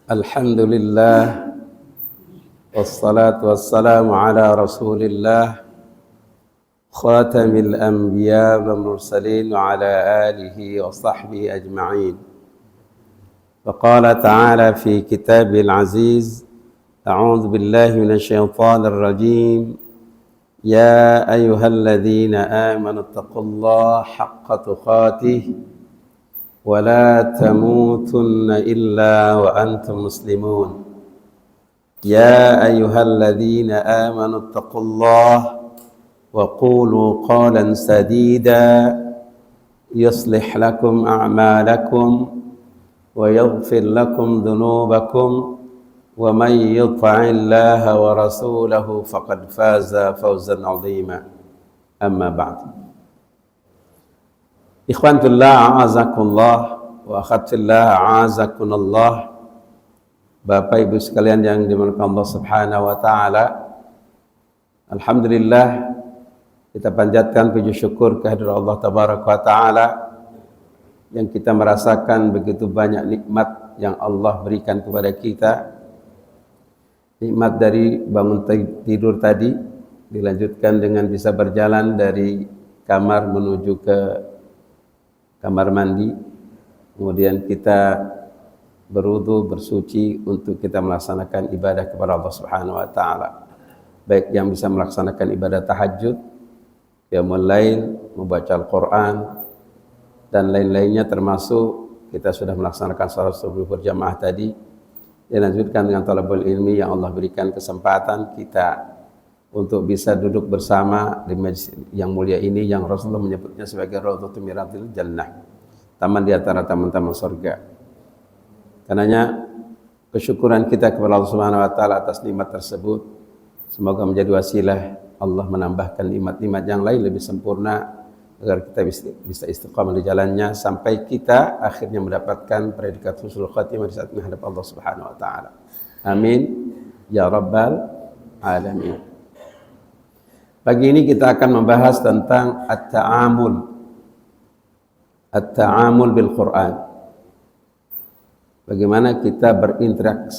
Alhamdulillah wassalatu wassalamu ala Rasulillah khatamil anbiya wal mursalin wa ala alihi wa sahbihi ajma'in. Faqala ta'ala fi kitabil aziz, a'udzu billahi minasy syaithanir rajim. Ya ayyuhalladzina amanu taqullaha haqqa tuqatih ولا تموتن إلا وأنتم مسلمون. يا أيها الذين آمنوا اتقوا الله وقولوا قولا سديدا يصلح لكم أعمالكم ويغفر لكم ذنوبكم ومن يطع الله ورسوله فقد فاز فوزا عظيما. أما بعد. Ikhwan fillah a'azakumullah wa akhwat fillah a'azakunallah. Bapak Ibu sekalian yang dimuliakan Allah Subhanahu wa taala. Alhamdulillah kita panjatkan puji syukur kehadirat Allah Tabaraka wa taala yang kita merasakan begitu banyak nikmat yang Allah berikan kepada kita. Nikmat dari bangun tidur tadi, dilanjutkan dengan bisa berjalan dari kamar menuju ke kamar mandi, kemudian kita berwudu, bersuci untuk kita melaksanakan ibadah kepada Allah Subhanahu wa taala. Baik yang bisa melaksanakan ibadah tahajud, qiyamul lail, membaca Al-Qur'an dan lain-lainnya, termasuk kita sudah melaksanakan salat subuh berjamaah tadi. Dilanjutkan dengan talabul ilmi yang Allah berikan kesempatan kita untuk bisa duduk bersama di majlis yang mulia ini, yang Rasulullah menyebutnya sebagai Raudhatul Miratil Jannah, taman di antara taman-taman surga. Karenanya kesyukuran kita kepada Allah Subhanahu wa taala atas nikmat tersebut semoga menjadi wasilah Allah menambahkan nikmat-nikmat yang lain lebih sempurna agar kita bisa istiqamah di jalannya sampai kita akhirnya mendapatkan predikat husnul khatimah di saat menghadap Allah Subhanahu wa taala. Amin ya rabbal alamin. Pagi ini kita akan membahas tentang at-ta'amul bil Quran. Bagaimana kita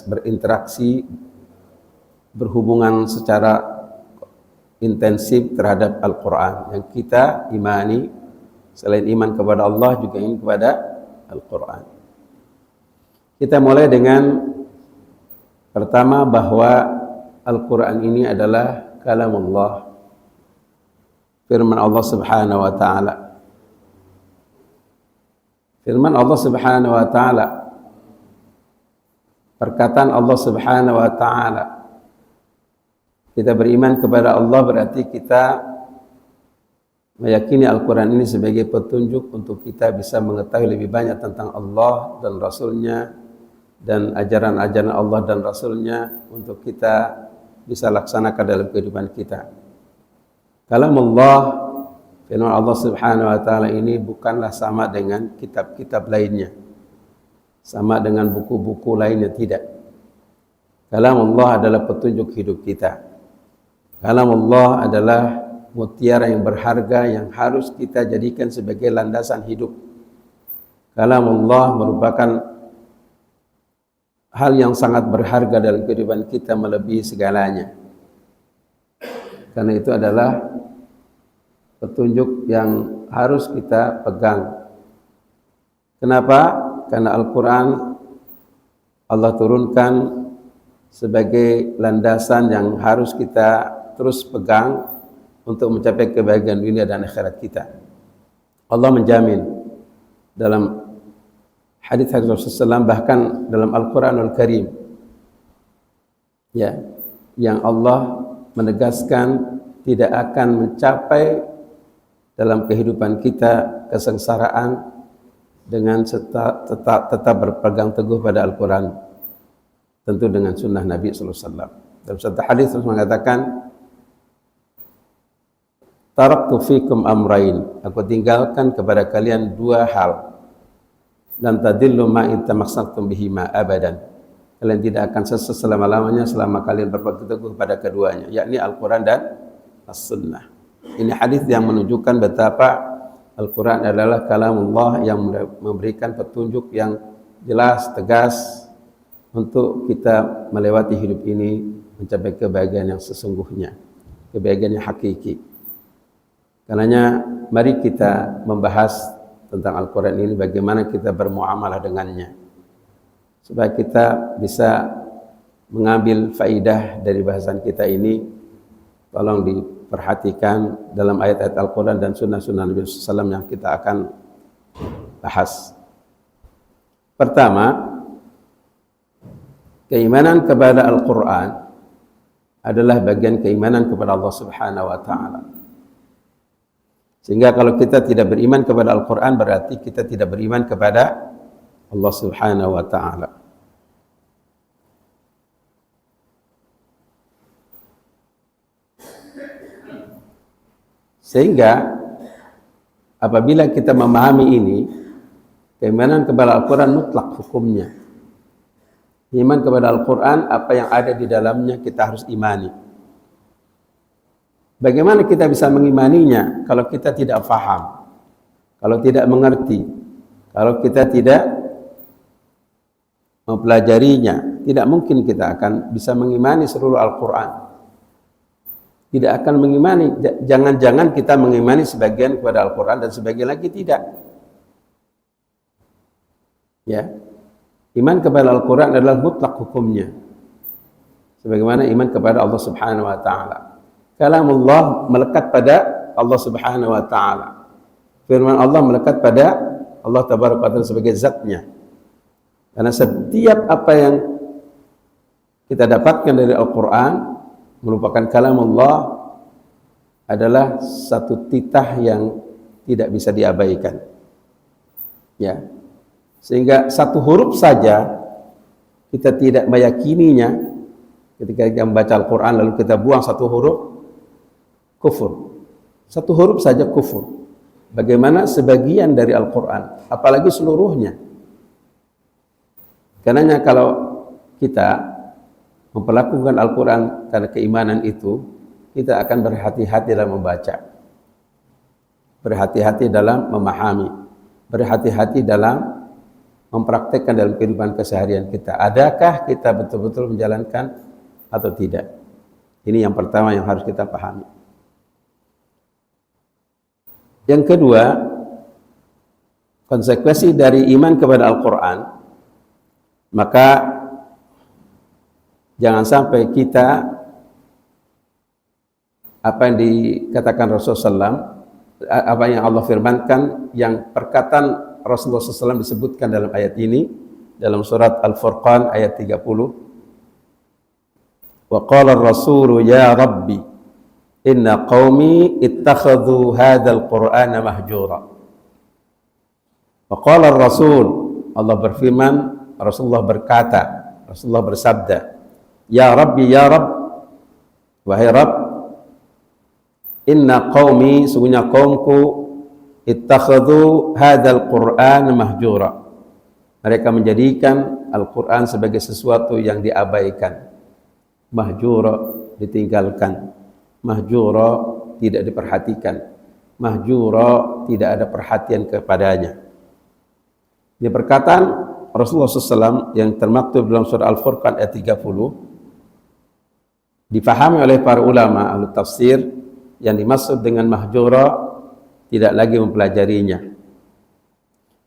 berinteraksi, berhubungan secara intensif terhadap Al-Quran yang kita imani. Selain iman kepada Allah juga iman kepada Al-Quran. Kita mulai dengan pertama bahwa Al-Quran ini adalah kalamullah, firman Allah Subhanahu wa taala. Firman Allah Subhanahu wa taala, perkataan Allah Subhanahu wa taala. Kita beriman kepada Allah berarti kita meyakini Al-Quran ini sebagai petunjuk untuk kita bisa mengetahui lebih banyak tentang Allah dan Rasulnya dan ajaran-ajaran Allah dan Rasulnya untuk kita bisa laksanakan dalam kehidupan kita. Kalamullah, firman Allah Subhanahu wa taala ini bukanlah sama dengan kitab-kitab lainnya, sama dengan buku-buku lainnya, tidak. Kalamullah adalah petunjuk hidup kita. Kalamullah adalah mutiara yang berharga yang harus kita jadikan sebagai landasan hidup. Kalamullah merupakan hal yang sangat berharga dalam kehidupan kita melebihi segalanya. Karena itu adalah petunjuk yang harus kita pegang. Kenapa? Karena Al-Quran Allah turunkan sebagai landasan yang harus kita terus pegang untuk mencapai kebahagiaan dunia dan akhirat kita. Allah menjamin dalam hadis Rasulullah SAW, bahkan dalam Al-Quranul Karim, ya, yang Allah menegaskan tidak akan mencapai dalam kehidupan kita kesengsaraan dengan tetap berpegang teguh pada Al-Quran, tentu dengan sunnah Nabi SAW. Dalam satu hadis Rasul mengatakan, taraktu fikum amrain, aku tinggalkan kepada kalian dua hal, dan tadillu ma in tamassaktum bihima abadan, kalian tidak akan sesat selama-lamanya selama kalian berpegang teguh pada keduanya, yakni Al-Quran dan As-Sunnah. Ini hadis yang menunjukkan betapa Al-Quran adalah kalamullah yang memberikan petunjuk yang jelas, tegas, untuk kita melewati hidup ini mencapai kebahagiaan yang sesungguhnya, kebahagiaan yang hakiki. Karenanya mari kita membahas tentang Al-Quran ini, bagaimana kita bermuamalah dengannya, supaya kita bisa mengambil faidah dari bahasan kita ini. Tolong diperhatikan dalam ayat-ayat Al-Quran dan sunnah-sunnah Nabi SAW yang kita akan bahas. Pertama, keimanan kepada Al-Quran adalah bagian keimanan kepada Allah Subhanahu wa Ta'ala. Sehingga kalau kita tidak beriman kepada Al-Quran, berarti kita tidak beriman kepada Allah Subhanahu wa Ta'ala. Sehingga apabila kita memahami ini, keimanan kepada Al-Quran mutlak hukumnya. Iman kepada Al-Quran, apa yang ada di dalamnya kita harus imani. Bagaimana kita bisa mengimaninya kalau kita tidak faham, kalau tidak mengerti, kalau kita tidak mempelajarinya? Tidak mungkin kita akan bisa mengimani seluruh Al-Quran. Tidak akan mengimani, jangan-jangan kita mengimani sebagian kepada Al-Quran dan sebagian lagi tidak. Ya. Iman kepada Al-Quran adalah mutlak hukumnya, sebagaimana iman kepada Allah Subhanahu wa Ta'ala. Kalamullah melekat pada Allah Subhanahu wa Ta'ala. Firman Allah melekat pada Allah Tabaraka wa Ta'ala sebagai zatnya. Karena setiap apa yang kita dapatkan dari Al-Quran merupakan kalamullah, adalah satu titah yang tidak bisa diabaikan. Ya. Sehingga satu huruf saja kita tidak meyakininya, ketika kita membaca Al-Quran lalu kita buang satu huruf, kufur. Satu huruf saja kufur. Bagaimana sebagian dari Al-Quran, apalagi seluruhnya. Karenanya kalau kita memperlakukan Al-Quran karena keimanan itu, kita akan berhati-hati dalam membaca, berhati-hati dalam memahami, berhati-hati dalam mempraktekkan dalam kehidupan keseharian kita. Adakah kita betul-betul menjalankan atau tidak? Ini yang pertama yang harus kita pahami. Yang kedua, konsekuensi dari iman kepada Al-Quran, maka jangan sampai kita, apa yang dikatakan Rasulullah SAW, apa yang Allah firmankan, yang perkataan Rasulullah SAW disebutkan dalam ayat ini, dalam surat Al-Furqan ayat 30. Wa qala ar-rasulu ya Rabbi inna qaumi ittakhadhu hadzal Qur'ana mahjura. Wa qala ar-rasul, Allah berfirman, Rasulullah berkata, Rasulullah bersabda, ya Rabbi, ya Rabb, wahai Rabb, inna qaumi, sungguhnya kaumku, ittakhadhu hadzal Qur'an mahjura. Mereka menjadikan Al-Quran sebagai sesuatu yang diabaikan. Mahjura, ditinggalkan. Mahjura, tidak diperhatikan. Mahjura, tidak ada perhatian kepadanya. Ini perkataan Rasulullah SAW yang termaktub dalam surah Al-Furqan ayat 30, difahami oleh para ulama ahli tafsir. Yang dimaksud dengan mahjura, tidak lagi mempelajarinya,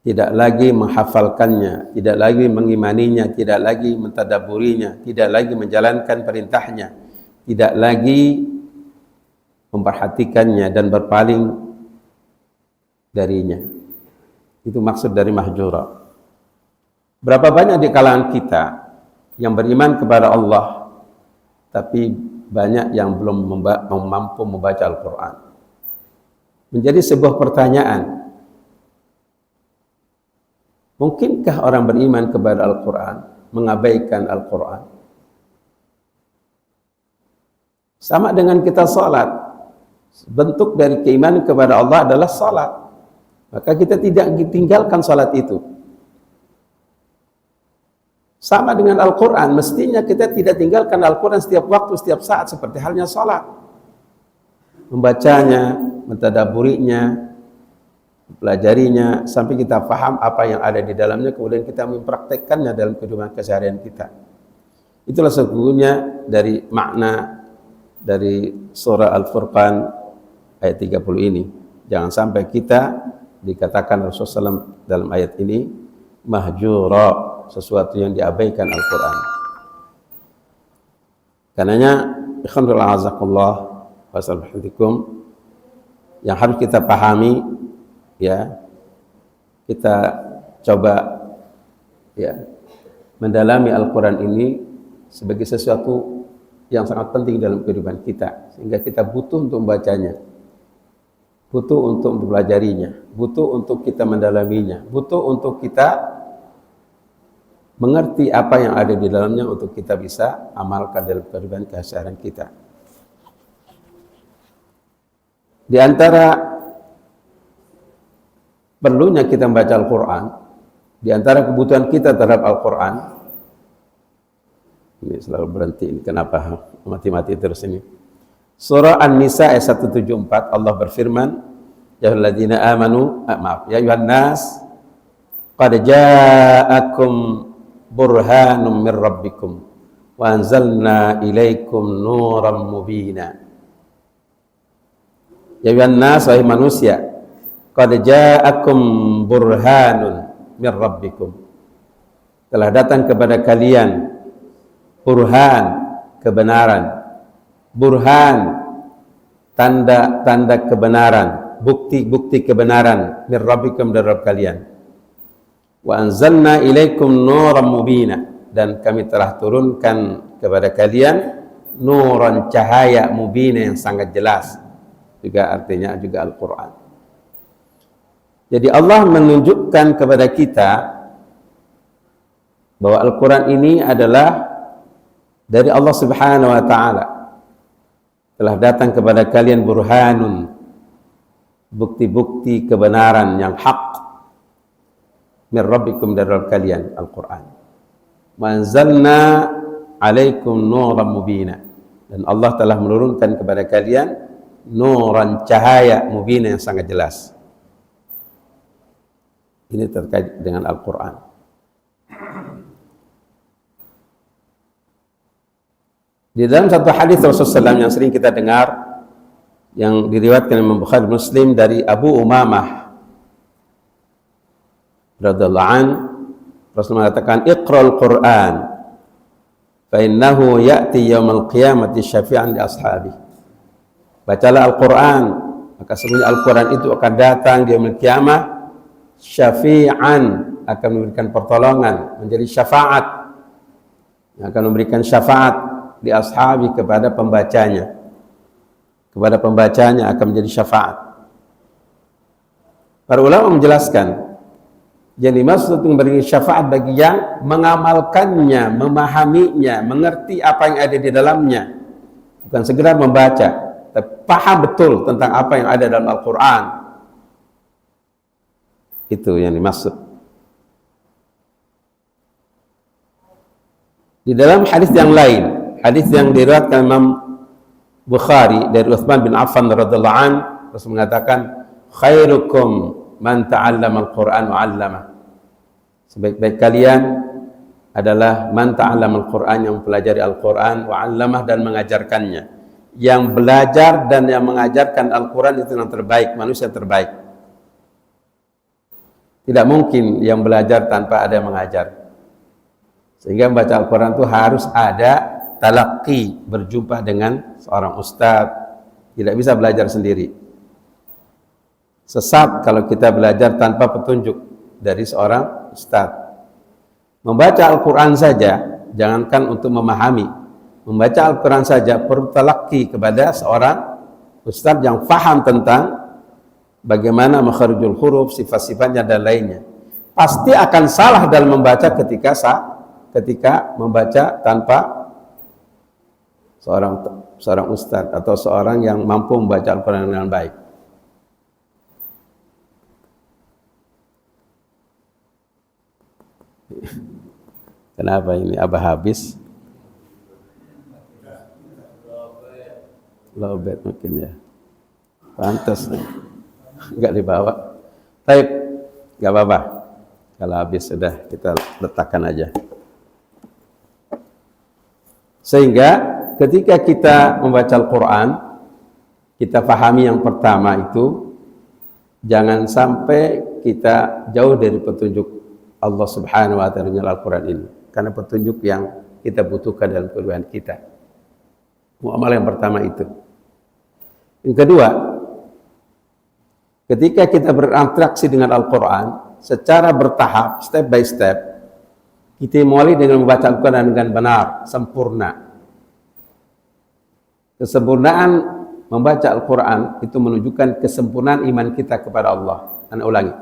tidak lagi menghafalkannya, tidak lagi mengimaninya, tidak lagi mentadaburinya, tidak lagi menjalankan perintahnya, tidak lagi memperhatikannya dan berpaling darinya. Itu maksud dari mahjura. Berapa banyak di kalangan kita yang beriman kepada Allah, tapi banyak yang belum mampu membaca Al-Quran. Menjadi sebuah pertanyaan, mungkinkah orang beriman kepada Al-Quran mengabaikan Al-Quran? Sama dengan kita salat, bentuk dari keimanan kepada Allah adalah salat, maka kita tidak ditinggalkan salat itu. Sama dengan Al-Quran, mestinya kita tidak tinggalkan Al-Quran setiap waktu, setiap saat, seperti halnya salat. Membacanya, mentadaburinya, pelajarinya sampai kita paham apa yang ada di dalamnya, kemudian kita mempraktekkannya dalam kehidupan keseharian kita. Itulah sesungguhnya dari makna dari surah Al-Furqan ayat 30 ini. Jangan sampai kita dikatakan Rasulullah SAW dalam ayat ini mahjura, sesuatu yang diabaikan Al-Quran. Karenanya ikhwanul azakullah wassalamualaikum, yang harus kita pahami, ya, kita coba ya mendalami Al-Quran ini sebagai sesuatu yang sangat penting dalam kehidupan kita, sehingga kita butuh untuk membacanya, butuh untuk mempelajarinya, butuh untuk kita mendalaminya, butuh untuk kita mengerti apa yang ada di dalamnya untuk kita bisa amalkan dalam kehidupan keseharian kita. Di antara perlunya kita membaca Al-Quran, di antara kebutuhan kita terhadap Al-Quran, ini selalu berhenti, ini kenapa mati-mati terus ini. Surah An-Nisa ayat 174, Allah berfirman, ya ayyuhalladzina amanu, ya ayyuhan nas, qad ja'akum burhanum min rabbikum wa anzalna ilaikum nuran mubina. Ya ayyuhan nas, wahai manusia, qad ja'akum burhanun min rabbikum, telah datang kepada kalian burhan, kebenaran, burhan, tanda-tanda kebenaran, bukti-bukti kebenaran, min rabbikum, dari Rabb kalian. Wa anzalna ilaikum nuran mubina, dan kami telah turunkan kepada kalian nuran, cahaya, mubina, yang sangat jelas. Juga artinya juga Al-Quran. Jadi Allah menunjukkan kepada kita bahwa Al-Quran ini adalah dari Allah Subhanahu wa ta'ala. Telah datang kepada kalian burhanun, bukti-bukti kebenaran yang hak, min rabbikum, dari Rabb kalian, Al-Quran. Wa anzalna alaikum nuran mubina, dan Allah telah menurunkan kepada kalian nuran, cahaya, mubina, yang sangat jelas. Ini terkait dengan Al-Quran. Di dalam satu hadis Rasulullah SAW yang sering kita dengar, yang diriwayatkan Imam Bukhari Muslim dari Abu Umamah radhiyallahu an, Rasul mengatakan, iqra'ul Qur'an fa innahu ya'ti yaumal qiyamati syafi'an li ashabi. Bacalah Al-Quran, maka sebenarnya Al-Quran itu akan datang di yaumul qiyamah syafi'an, akan memberikan pertolongan, menjadi syafaat, akan memberikan syafaat di ashabi, kepada pembacanya, akan menjadi syafaat. Para ulama menjelaskan, yang dimaksud memberi syafaat bagi yang mengamalkannya, memahaminya, mengerti apa yang ada di dalamnya, bukan sekedar membaca, tapi paham betul tentang apa yang ada dalam Al-Quran. Itu yang dimaksud. Di dalam hadis yang lain, hadis yang diriwayatkan Imam Bukhari dari Utsman bin Affan radhiyallahu an, Rasul mengatakan, khairukum man ta'allama al-Qur'an wa 'allama. Sebaik-baik kalian adalah man ta'allama al-Qur'an, yang mempelajari Al-Qur'an, wa 'allamah, dan mengajarkannya. Yang belajar dan yang mengajarkan Al-Qur'an itu yang terbaik, manusia terbaik. Tidak mungkin yang belajar tanpa ada yang mengajar. Sehingga membaca Al-Quran itu harus ada talaqi, berjumpa dengan seorang ustadz. Tidak bisa belajar sendiri. Sesat kalau kita belajar tanpa petunjuk dari seorang ustadz. Membaca Al-Quran saja, jangankan untuk memahami, membaca Al-Quran saja perlu talaqi kepada seorang ustadz yang faham tentang bagaimana makharijul huruf, sifat-sifatnya, dan lainnya. Pasti akan salah dalam membaca ketika membaca tanpa seorang ustadz atau seorang yang mampu membaca Al-Quran dengan baik. Kenapa ini Abah habis? Lowbat mungkin ya. Pantas nih. Enggak dibawa. Baik, nggak apa-apa. Kalau habis sudah kita letakkan aja. Sehingga ketika kita membaca Al-Quran, kita pahami yang pertama itu, jangan sampai kita jauh dari petunjuk Allah Subhanahu wa Ta'ala dengan Al-Quran ini. Karena petunjuk yang kita butuhkan dalam kehidupan kita. Muamalah yang pertama itu. Yang kedua, ketika kita berinteraksi dengan Al-Quran secara bertahap, step by step, kita mulai dengan membaca Al-Quran dengan benar, sempurna. Kesempurnaan membaca Al-Quran itu menunjukkan kesempurnaan iman kita kepada Allah. Anda ulangi.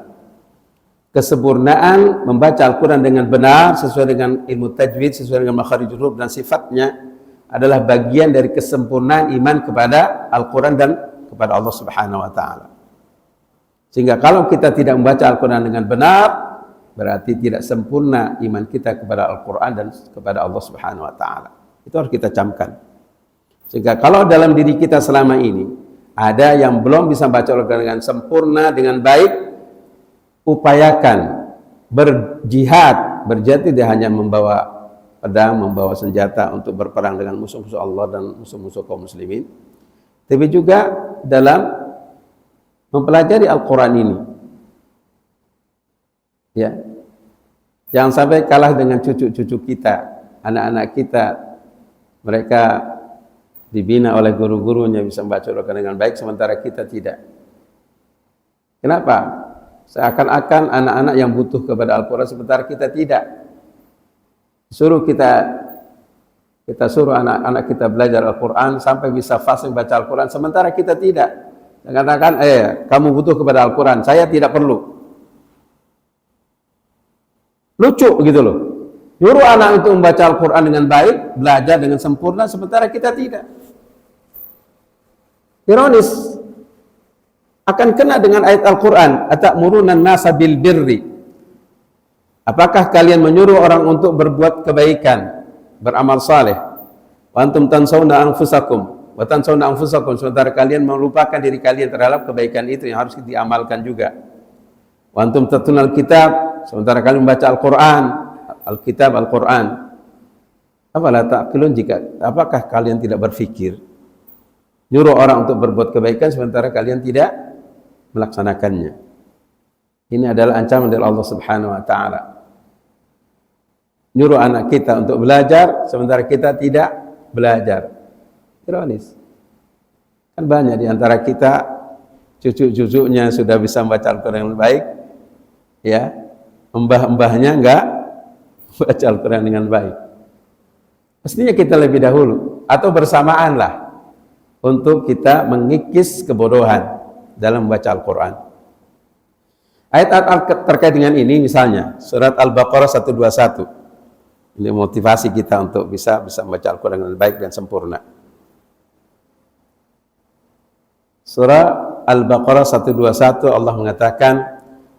Kesempurnaan membaca Al-Quran dengan benar, sesuai dengan ilmu tajwid, sesuai dengan makharijul huruf dan sifatnya, adalah bagian dari kesempurnaan iman kepada Al-Quran dan kepada Allah Subhanahu wa Ta'ala. Sehingga kalau kita tidak membaca Al-Quran dengan benar, berarti tidak sempurna iman kita kepada Al-Quran dan kepada Allah Subhanahu wa Ta'ala. Itu harus kita camkan. Sehingga kalau dalam diri kita selama ini ada yang belum bisa membaca Al-Quran dengan sempurna, dengan baik, upayakan berjihad. Berjihad tidak hanya membawa pedang, membawa senjata untuk berperang dengan musuh-musuh Allah dan musuh-musuh kaum muslimin, tapi juga dalam mempelajari Al-Quran ini. Ya, jangan sampai kalah dengan cucu-cucu kita, anak-anak kita. Mereka dibina oleh guru-gurunya bisa membaca Al-Quran dengan baik, sementara kita tidak. Kenapa? Seakan-akan anak-anak yang butuh kepada Al-Quran, sementara kita tidak. Kita suruh anak-anak kita belajar Al-Quran sampai bisa fasih baca Al-Quran, sementara kita tidak. Katakan, kamu butuh kepada Al-Quran, saya tidak perlu. Lucu gitu loh. Nyuruh anak itu membaca Al-Quran dengan baik, belajar dengan sempurna, sementara kita tidak. Ironis. Akan kena dengan ayat Al-Quran, atamuruna an-nasa bil birri. Apakah kalian menyuruh orang untuk berbuat kebaikan, beramal saleh? Wa antum tansawna anfusakum wa tansawna anfusakum, sementara kalian melupakan diri kalian terhadap kebaikan itu yang harus diamalkan juga. Wa antum tatlunal kitab, sementara kalian membaca Al-Quran, Alkitab Al-Quran. Afala ta'qilun, apakah kalian tidak berfikir? Nyuruh orang untuk berbuat kebaikan sementara kalian tidak melaksanakannya. Ini adalah ancaman dari Allah Subhanahu wa Ta'ala. Nyuruh anak kita untuk belajar sementara kita tidak belajar. Ironis. Kan banyak di antara kita cucu-cucunya sudah bisa membaca Al-Quran dengan baik, ya, mbah-mbahnya enggak baca Al-Quran dengan baik. Mestinya kita lebih dahulu atau bersamaan lah untuk kita mengikis kebodohan dalam membaca Al-Quran. Ayat-ayat terkait dengan ini misalnya surat Al-Baqarah 121. Ini motivasi kita untuk bisa membaca Al-Quran dengan baik dan sempurna. Surah Al-Baqarah 121, Allah mengatakan,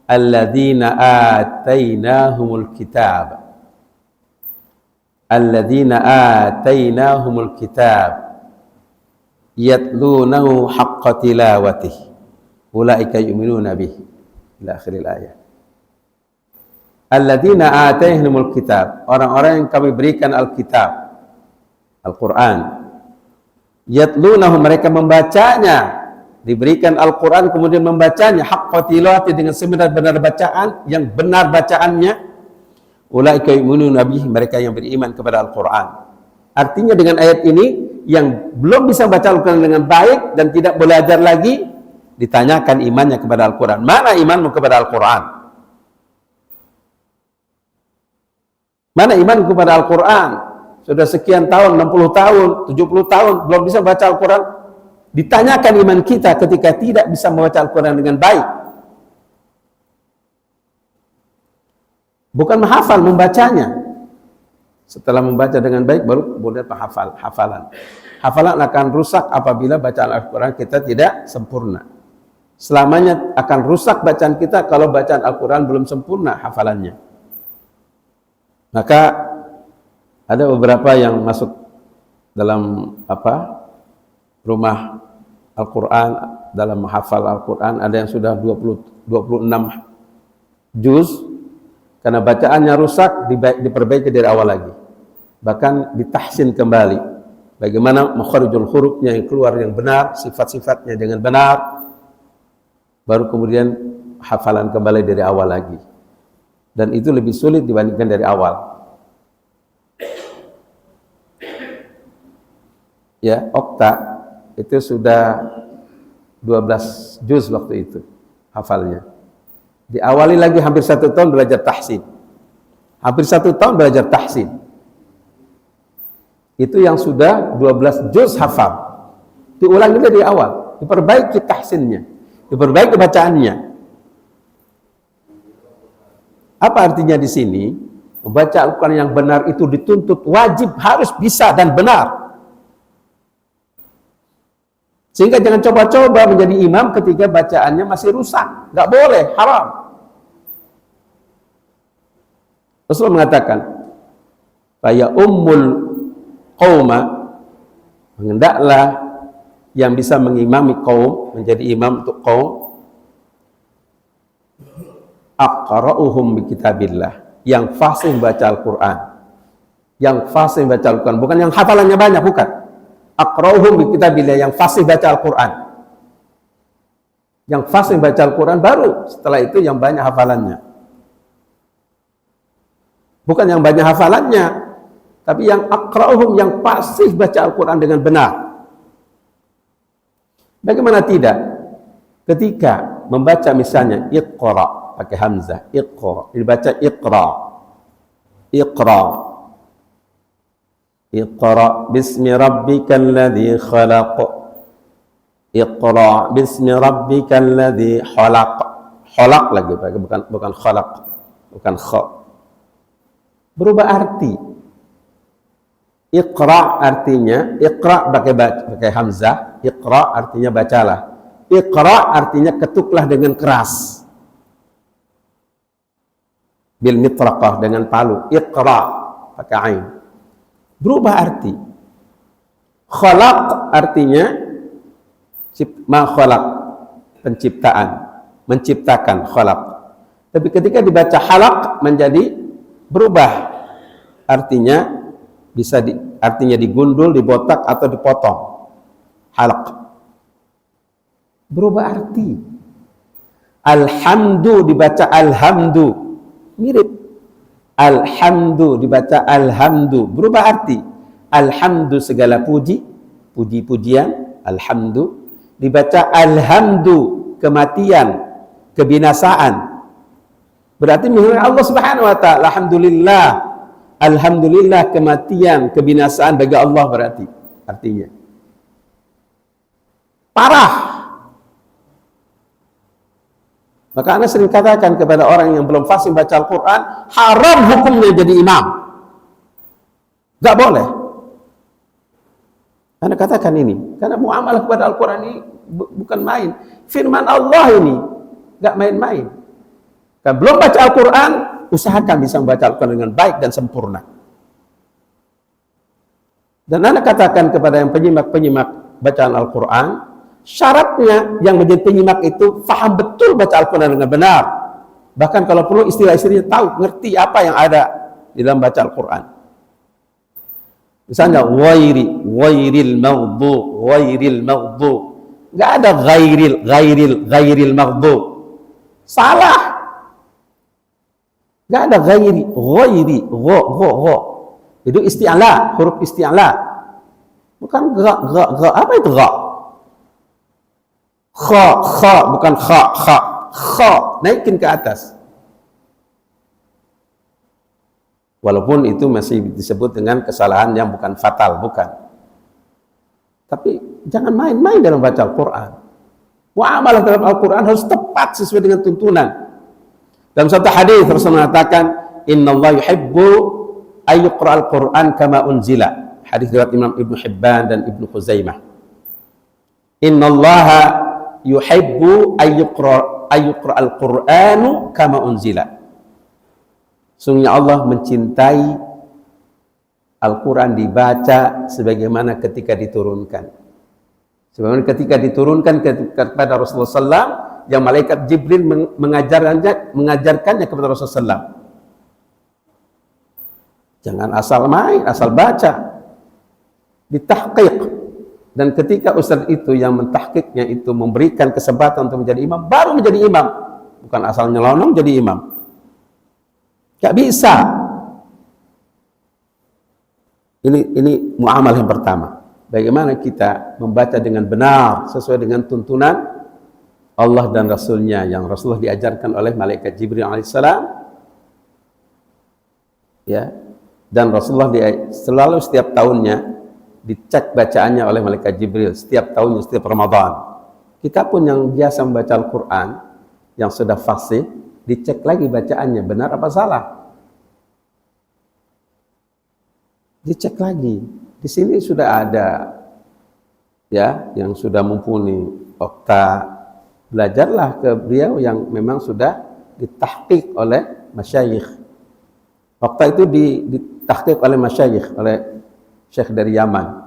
alladzina atainahumul kitab. Alladzina atainahumul kitab yatlunahu haqqa tilawatih ulaika yu'minuna bih ila akhiril ayat. Alladzina atainahumul kitab, orang-orang yang kami berikan Alkitab, Al-Quran. Yatlunahu, mereka membacanya, diberikan Al-Quran kemudian membacanya, haqqa tilawati, dengan sebenar-benar bacaan, yang benar bacaannya. Ulaika yu'minuna bih, mereka yang beriman kepada Al-Quran. Artinya dengan ayat ini, yang belum bisa baca Al-Quran dengan baik dan tidak belajar lagi, ditanyakan imannya kepada Al-Quran. Mana imanmu kepada Al-Quran? Mana iman kepada Al-Quran? Sudah sekian tahun, 60 tahun, 70 tahun, belum bisa baca Al-Quran. Ditanyakan iman kita ketika tidak bisa membaca Al-Quran dengan baik. Bukan menghafal, membacanya. Setelah membaca dengan baik, baru boleh hafalan. Hafalan akan rusak apabila bacaan Al-Quran kita tidak sempurna. Selamanya akan rusak bacaan kita kalau bacaan Al-Quran belum sempurna hafalannya. Maka ada beberapa yang masuk dalam rumah Al-Quran dalam menghafal Al-Quran, ada yang sudah 26 juz, karena bacaannya rusak diperbaiki dari awal lagi, bahkan ditahsin kembali, bagaimana makharijul hurufnya yang keluar yang benar, sifat-sifatnya dengan benar, baru kemudian hafalan kembali dari awal lagi. Dan itu lebih sulit dibandingkan dari awal. Ya, Okta itu sudah 12 juz waktu itu hafalnya. Diawali lagi hampir 1 tahun belajar tahsin. Hampir 1 tahun belajar tahsin. Itu yang sudah 12 juz hafal. Diulangi dari awal, diperbaiki tahsinnya, diperbaiki bacaannya. Apa artinya di sini? Membaca Al-Quran yang benar itu dituntut wajib, harus bisa dan benar. Sehingga jangan coba-coba menjadi imam ketika bacaannya masih rusak. Nggak boleh, haram. Rasulullah mengatakan, "Faya ummul qauma," hendaklah yang bisa mengimami kaum, menjadi imam untuk kaum, aqra'uhum bi kitabillah, yang fasih baca Al-Quran. Yang fasih baca Al-Quran, bukan yang hafalannya banyak, bukan. Aqra'uhum bi kitabillah, yang fasih baca Al-Quran. Yang fasih baca Al-Quran, baru setelah itu yang banyak hafalannya. Bukan yang banyak hafalannya, tapi yang aqra'uhum, yang fasih baca Al-Quran dengan benar. Bagaimana tidak? Ketika membaca misalnya Iqra' pakai hamzah, Iqra', dibaca Iqra', Iqra', Iqra' bismi rabbikal ladzi khalaq, Iqra' bismi rabbikal ladzi khalaq, khalaq lagi, bukan khalaq, bukan kha, berubah arti. Iqra' artinya, Iqra' pakai hamzah, Iqra' artinya bacalah, Iqra' artinya ketuklah dengan keras, bil mitraqah, dengan palu, Iqra' pakai ain, berubah arti. Khalaq artinya ma khalaq, penciptaan, menciptakan, khalaq. Tapi ketika dibaca halaq menjadi berubah artinya, bisa artinya digundul, dibotak atau dipotong. Halaq berubah arti. Alhamdu dibaca alhamdu, mirip. Alhamdu dibaca alhamdu, berubah arti. Alhamdu segala puji, puji-pujian, alhamdu. Dibaca alhamdu, kematian, kebinasaan. Berarti misalnya Allah Subhanahu wa taala, alhamdulillah, alhamdulillah, kematian, kebinasaan bagi Allah, berarti artinya parah. Maka Anda sering katakan kepada orang yang belum fasih baca Al-Quran, haram hukumnya jadi imam. Gak boleh. Anda katakan ini, karena muamalah kepada Al-Quran ini bukan main. Firman Allah ini gak main-main. Kan belum baca Al-Quran, usahakan bisa membaca Al-Quran dengan baik dan sempurna. Dan Anda katakan kepada yang penyimak-penyimak bacaan Al-Quran, syaratnya yang menjadi penyimak itu faham betul baca Al-Quran dengan benar. Bahkan kalau perlu istilah-istilahnya tahu, ngerti apa yang ada di dalam baca Al-Quran. Misalnya ghairil maghdu. Enggak ada ghairil maghdu. Salah. Enggak ada ghairi, gha. Itu isti'ala, huruf isti'ala. Bukan gha. Apa itu gha? Kha, bukan kha, naikin ke atas. Walaupun itu masih disebut dengan kesalahan yang bukan fatal, bukan. Tapi jangan main-main dalam baca Al-Quran. Muamalah dalam Al-Quran harus tepat sesuai dengan tuntunan. Dalam satu hadis Rasulullah mengatakan, "Innallaha yuhibbu ayyuqra al-Quran kama unzila." Hadis riwayat Imam Ibnu Hibban dan Ibnu Khuzaimah. Innallaha yuhibbu ayyuqra al-Qur'anu kama unzila. Sungguhnya Allah mencintai Al-Quran dibaca sebagaimana ketika diturunkan. Sebagaimana ketika diturunkan kepada Rasulullah SAW, yang malaikat Jibril mengajarkannya kepada Rasulullah SAW. Jangan asal main, asal baca. Ditahqiq. Dan ketika ustaz itu yang mentahqiqnya itu memberikan kesempatan untuk menjadi imam, baru menjadi imam. Bukan asal nyelonong jadi imam. Gak bisa. Ini muamalah yang pertama. Bagaimana kita membaca dengan benar sesuai dengan tuntunan Allah dan Rasulnya yang Rasulullah diajarkan oleh malaikat Jibril alaihissalam, ya, dan Rasulullah selalu setiap tahunnya dicek bacaannya oleh malaikat Jibril setiap tahunnya, setiap Ramadan. Kita pun yang biasa membaca Al-Quran yang sudah fasih, dicek lagi bacaannya benar apa salah, dicek lagi. Di sini sudah ada ya yang sudah mumpuni okta, belajarlah ke beliau yang memang sudah ditahqiq oleh masyayikh. Okta itu ditahqiq oleh masyayikh, oleh syekh dari Yaman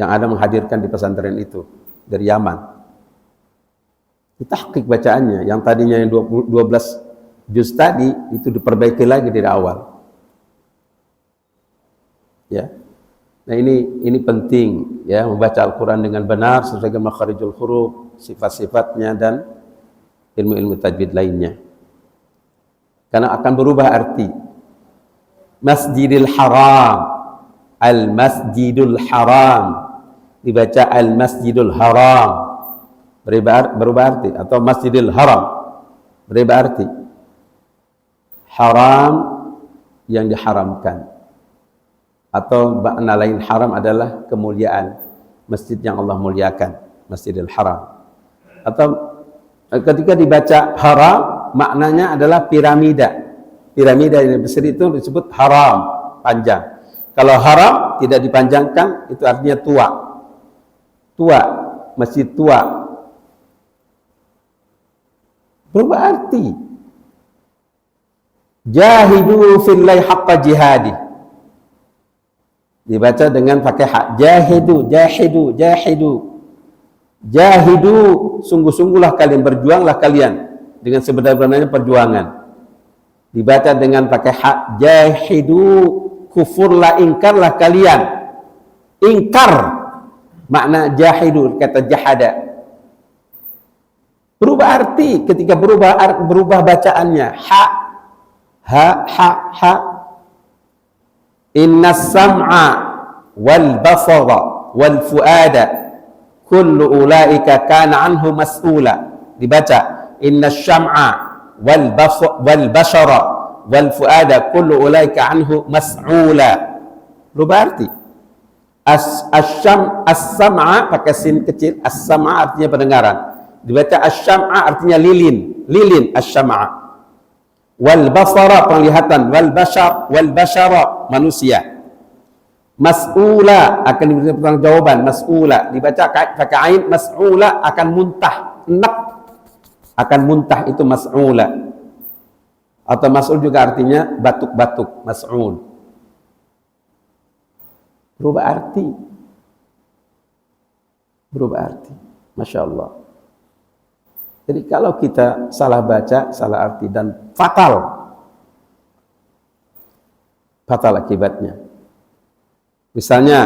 yang ada menghadirkan di pesantren itu dari Yaman. Ditahqiq bacaannya, yang tadinya yang 12 juz tadi itu diperbaiki lagi dari awal. Ya. Nah ini penting ya, membaca Al-Quran dengan benar sesuai dengan makharijul huruf, sifat-sifatnya dan ilmu-ilmu tajwid lainnya. Karena akan berubah arti. Masjidil Haram, Al-Masjidul Haram, dibaca Al-Masjidul Haram, berubah arti. Atau Masjidil Haram, berubah arti. Haram yang diharamkan. Atau makna lain haram adalah kemuliaan, masjid yang Allah muliakan, Masjidil Haram. Atau ketika dibaca haram, maknanya adalah piramida. Piramida yang besar itu disebut haram, panjang. Kalau haram tidak dipanjangkan, itu artinya tua. Tua, masjid tua. Berubah arti. Jahidu fillahi haqqa jihadi. Dibaca dengan pakai hak. Jahidu, jahidu, jahidu. Jahidu, sungguh-sungguhlah kalian, berjuanglah kalian dengan sebenar-benarnya perjuangan. Dibaca dengan pakai hak. Jahidu, kufurlah, ingkarlah kalian. Ingkar, makna jahidu, kata jahada. Berubah arti ketika berubah bacaannya. Ha, ha. Inna sam'a wal basara wal fuada kullu ulaika kana anhu mas'ula. Dibaca inna sam'a wal basara wal fuada kullu ulaika anhu mas'ula. Berubah arti. As-sam'a pakai sin kecil, as-sam'a artinya pendengaran. Dibaca as-sam'a artinya lilin, as-sam'a. Wal basara penglihatan, wal bashara manusia. Mas'ula akan diberikan pertanggungjawaban, mas'ula dibaca pakai ain, mas'ula akan muntah, enak akan muntah, itu mas'ula. Atau mas'ul juga artinya batuk-batuk, mas'ul. Berubah arti. Masya Allah. Jadi kalau kita salah baca, salah arti, dan fatal akibatnya. Misalnya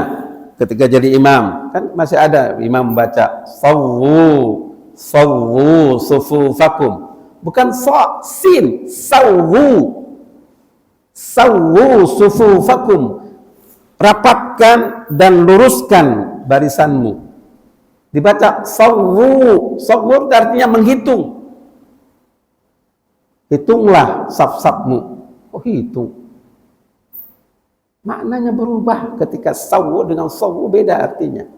ketika jadi imam, kan masih ada imam membaca sawwu sufufakum, bukan sin, sawwu sufufakum, rapatkan dan luruskan barisanmu. Dibaca sawwu artinya menghitung. Hitunglah saf-safmu. Oh, hitung. Maknanya berubah ketika sawwu dengan sawwu, beda artinya.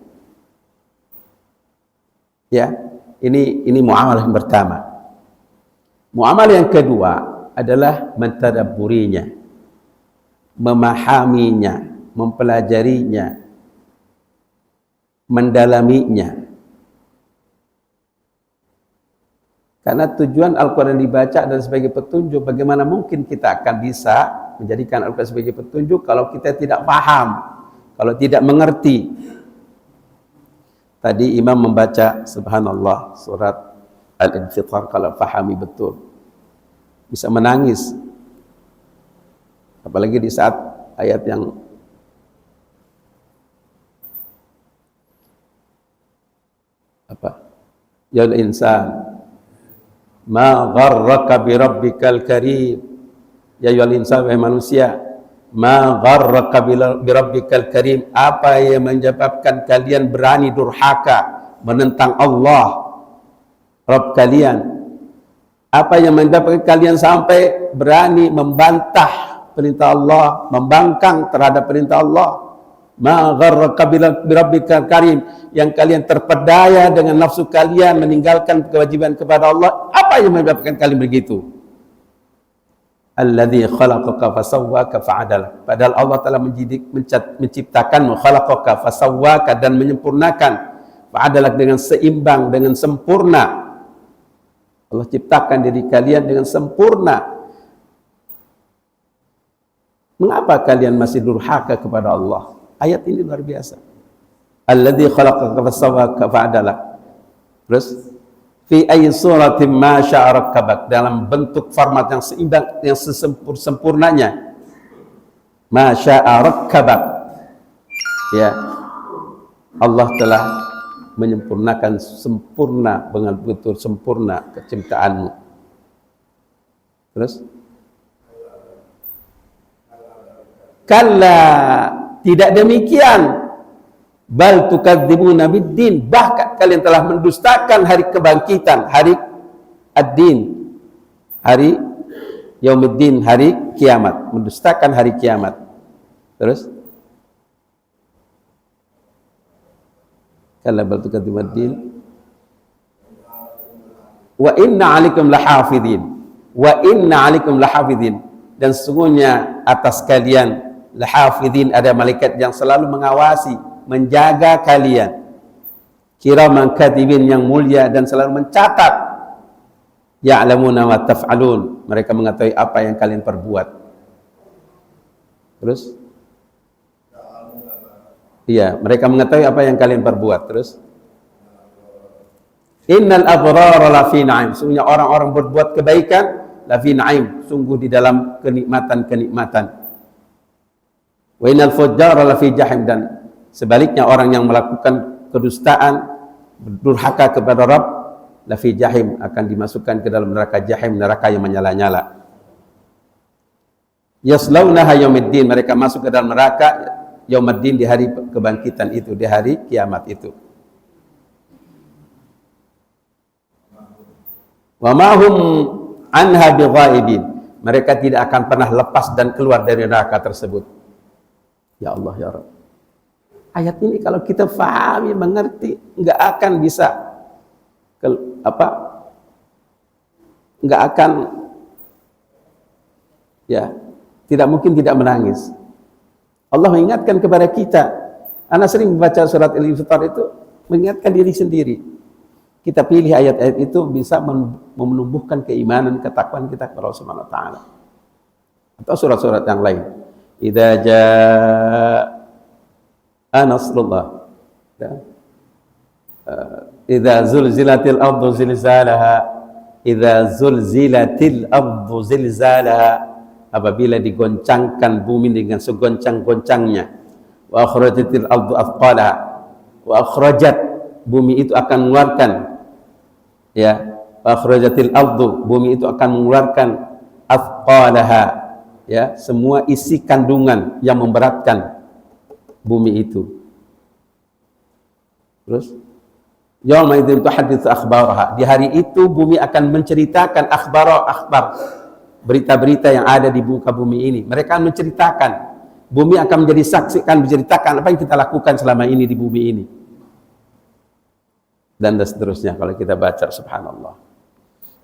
Ya, ini muamalah yang pertama. Muamalah yang kedua adalah mentadabburinya, memahaminya, mempelajarinya, mendalaminya. Karena tujuan Al-Quran dibaca adalah sebagai petunjuk. Bagaimana mungkin kita akan bisa menjadikan Al-Quran sebagai petunjuk kalau kita tidak paham, kalau tidak mengerti. Tadi imam membaca subhanallah surat Al-Infitar, kalau fahami betul bisa menangis, apalagi di saat ayat yang apa, ya insan ma gharraka bi rabbikal karim, ya ayyuhal insan, wahai manusia, ma gharraka bi rabbikal karim, apa yang menyebabkan kalian berani durhaka menentang Allah Rabb kalian, apa yang menyebabkan kalian sampai berani membantah perintah Allah, membangkang terhadap perintah Allah. Ma gharraka bi rabbikal karim, yang kalian terpedaya dengan nafsu kalian meninggalkan kewajiban kepada Allah. Apa yang menyebabkan kalian begitu? Alladzi khalaqaka fasawwaka fa'adala, padahal Allah telah menciptakanmu, khalaqaka fasawwaka, dan menyempurnakan, fa'adala, dengan seimbang, dengan sempurna. Allah ciptakan diri kalian dengan sempurna. Mengapa kalian masih durhaka kepada Allah? Ayat ini luar biasa. Alladzi khalaqaka fasawwaka fa'adala. Terus fi ayyi suratin ma syaa rakkabak, dalam bentuk format yang seimbang, yang sempurnanya. Ma syaa rakkabak. Ya. Allah telah menyempurnakan sempurna, dengan betul sempurna keciptaanmu. Terus kalla, tidak demikian, bal tukadzibuna biddin, bahkan kalian telah mendustakan hari kebangkitan, hari ad-din, hari yaumuddin, hari kiamat, mendustakan hari kiamat. Terus kalla bal tukadzibuna biddin wa inna 'alaikum lahafidhin, wa inna 'alaikum lahafidhin, dan sesungguhnya atas kalian lahafidhin, ada malaikat yang selalu mengawasi, menjaga kalian, kiraman katibin, yang mulia dan selalu mencatat, ya'lamuna ma taf'alun, mereka mengetahui apa yang kalian perbuat. Terus iya, mereka mengetahui apa yang kalian perbuat. Terus innal abrara lafi na'im, sungguhnya orang-orang berbuat kebaikan, lafi na'im, sungguh di dalam kenikmatan-kenikmatan. Wa innal fujjara lafi jahim, dan sebaliknya orang yang melakukan kedustaan, durhaka kepada Rabb, lafi jahim, akan dimasukkan ke dalam neraka jahim, neraka yang menyala-nyala. Yaslaunaha yaumiddin, mereka masuk ke dalam neraka yaumiddin, di hari kebangkitan itu, di hari kiamat itu. Wa ma hum anha bighaibin, mereka tidak akan pernah lepas dan keluar dari neraka tersebut. Ya Allah, ya Rabb. Ayat ini kalau kita fahami, mengerti, nggak akan bisa nggak akan, ya, tidak mungkin tidak menangis. Allah mengingatkan kepada kita. Ana sering membaca surat Al-Infitar itu, mengingatkan diri sendiri. Kita pilih ayat-ayat itu bisa menumbuhkan keimanan, ketakwaan kita kepada Allah Subhanahu wa taala. Atau surat-surat yang lain. Idza jaa nasrullah, idza zulzilatil ardu zilzalaha, idza zulzilatil ardu zilzalaha, apabila digoncangkan bumi dengan segoncang-goncangnya. Wa akhrajatil ardu athqalaha, wa akhrajat, bumi itu akan mengeluarkan, ya, wa akhrajatil ardu, bumi itu akan mengeluarkan athqalaha, ya, semua isi kandungan yang memberatkan bumi itu. Terus yauma idzin tuhadditsu akhbaraha, di hari itu bumi akan menceritakan akhbar, berita-berita yang ada di muka bumi ini. Mereka akan menceritakan, bumi akan menjadi saksi, akan menceritakan apa yang kita lakukan selama ini di bumi ini, dan seterusnya. Kalau kita baca, subhanallah,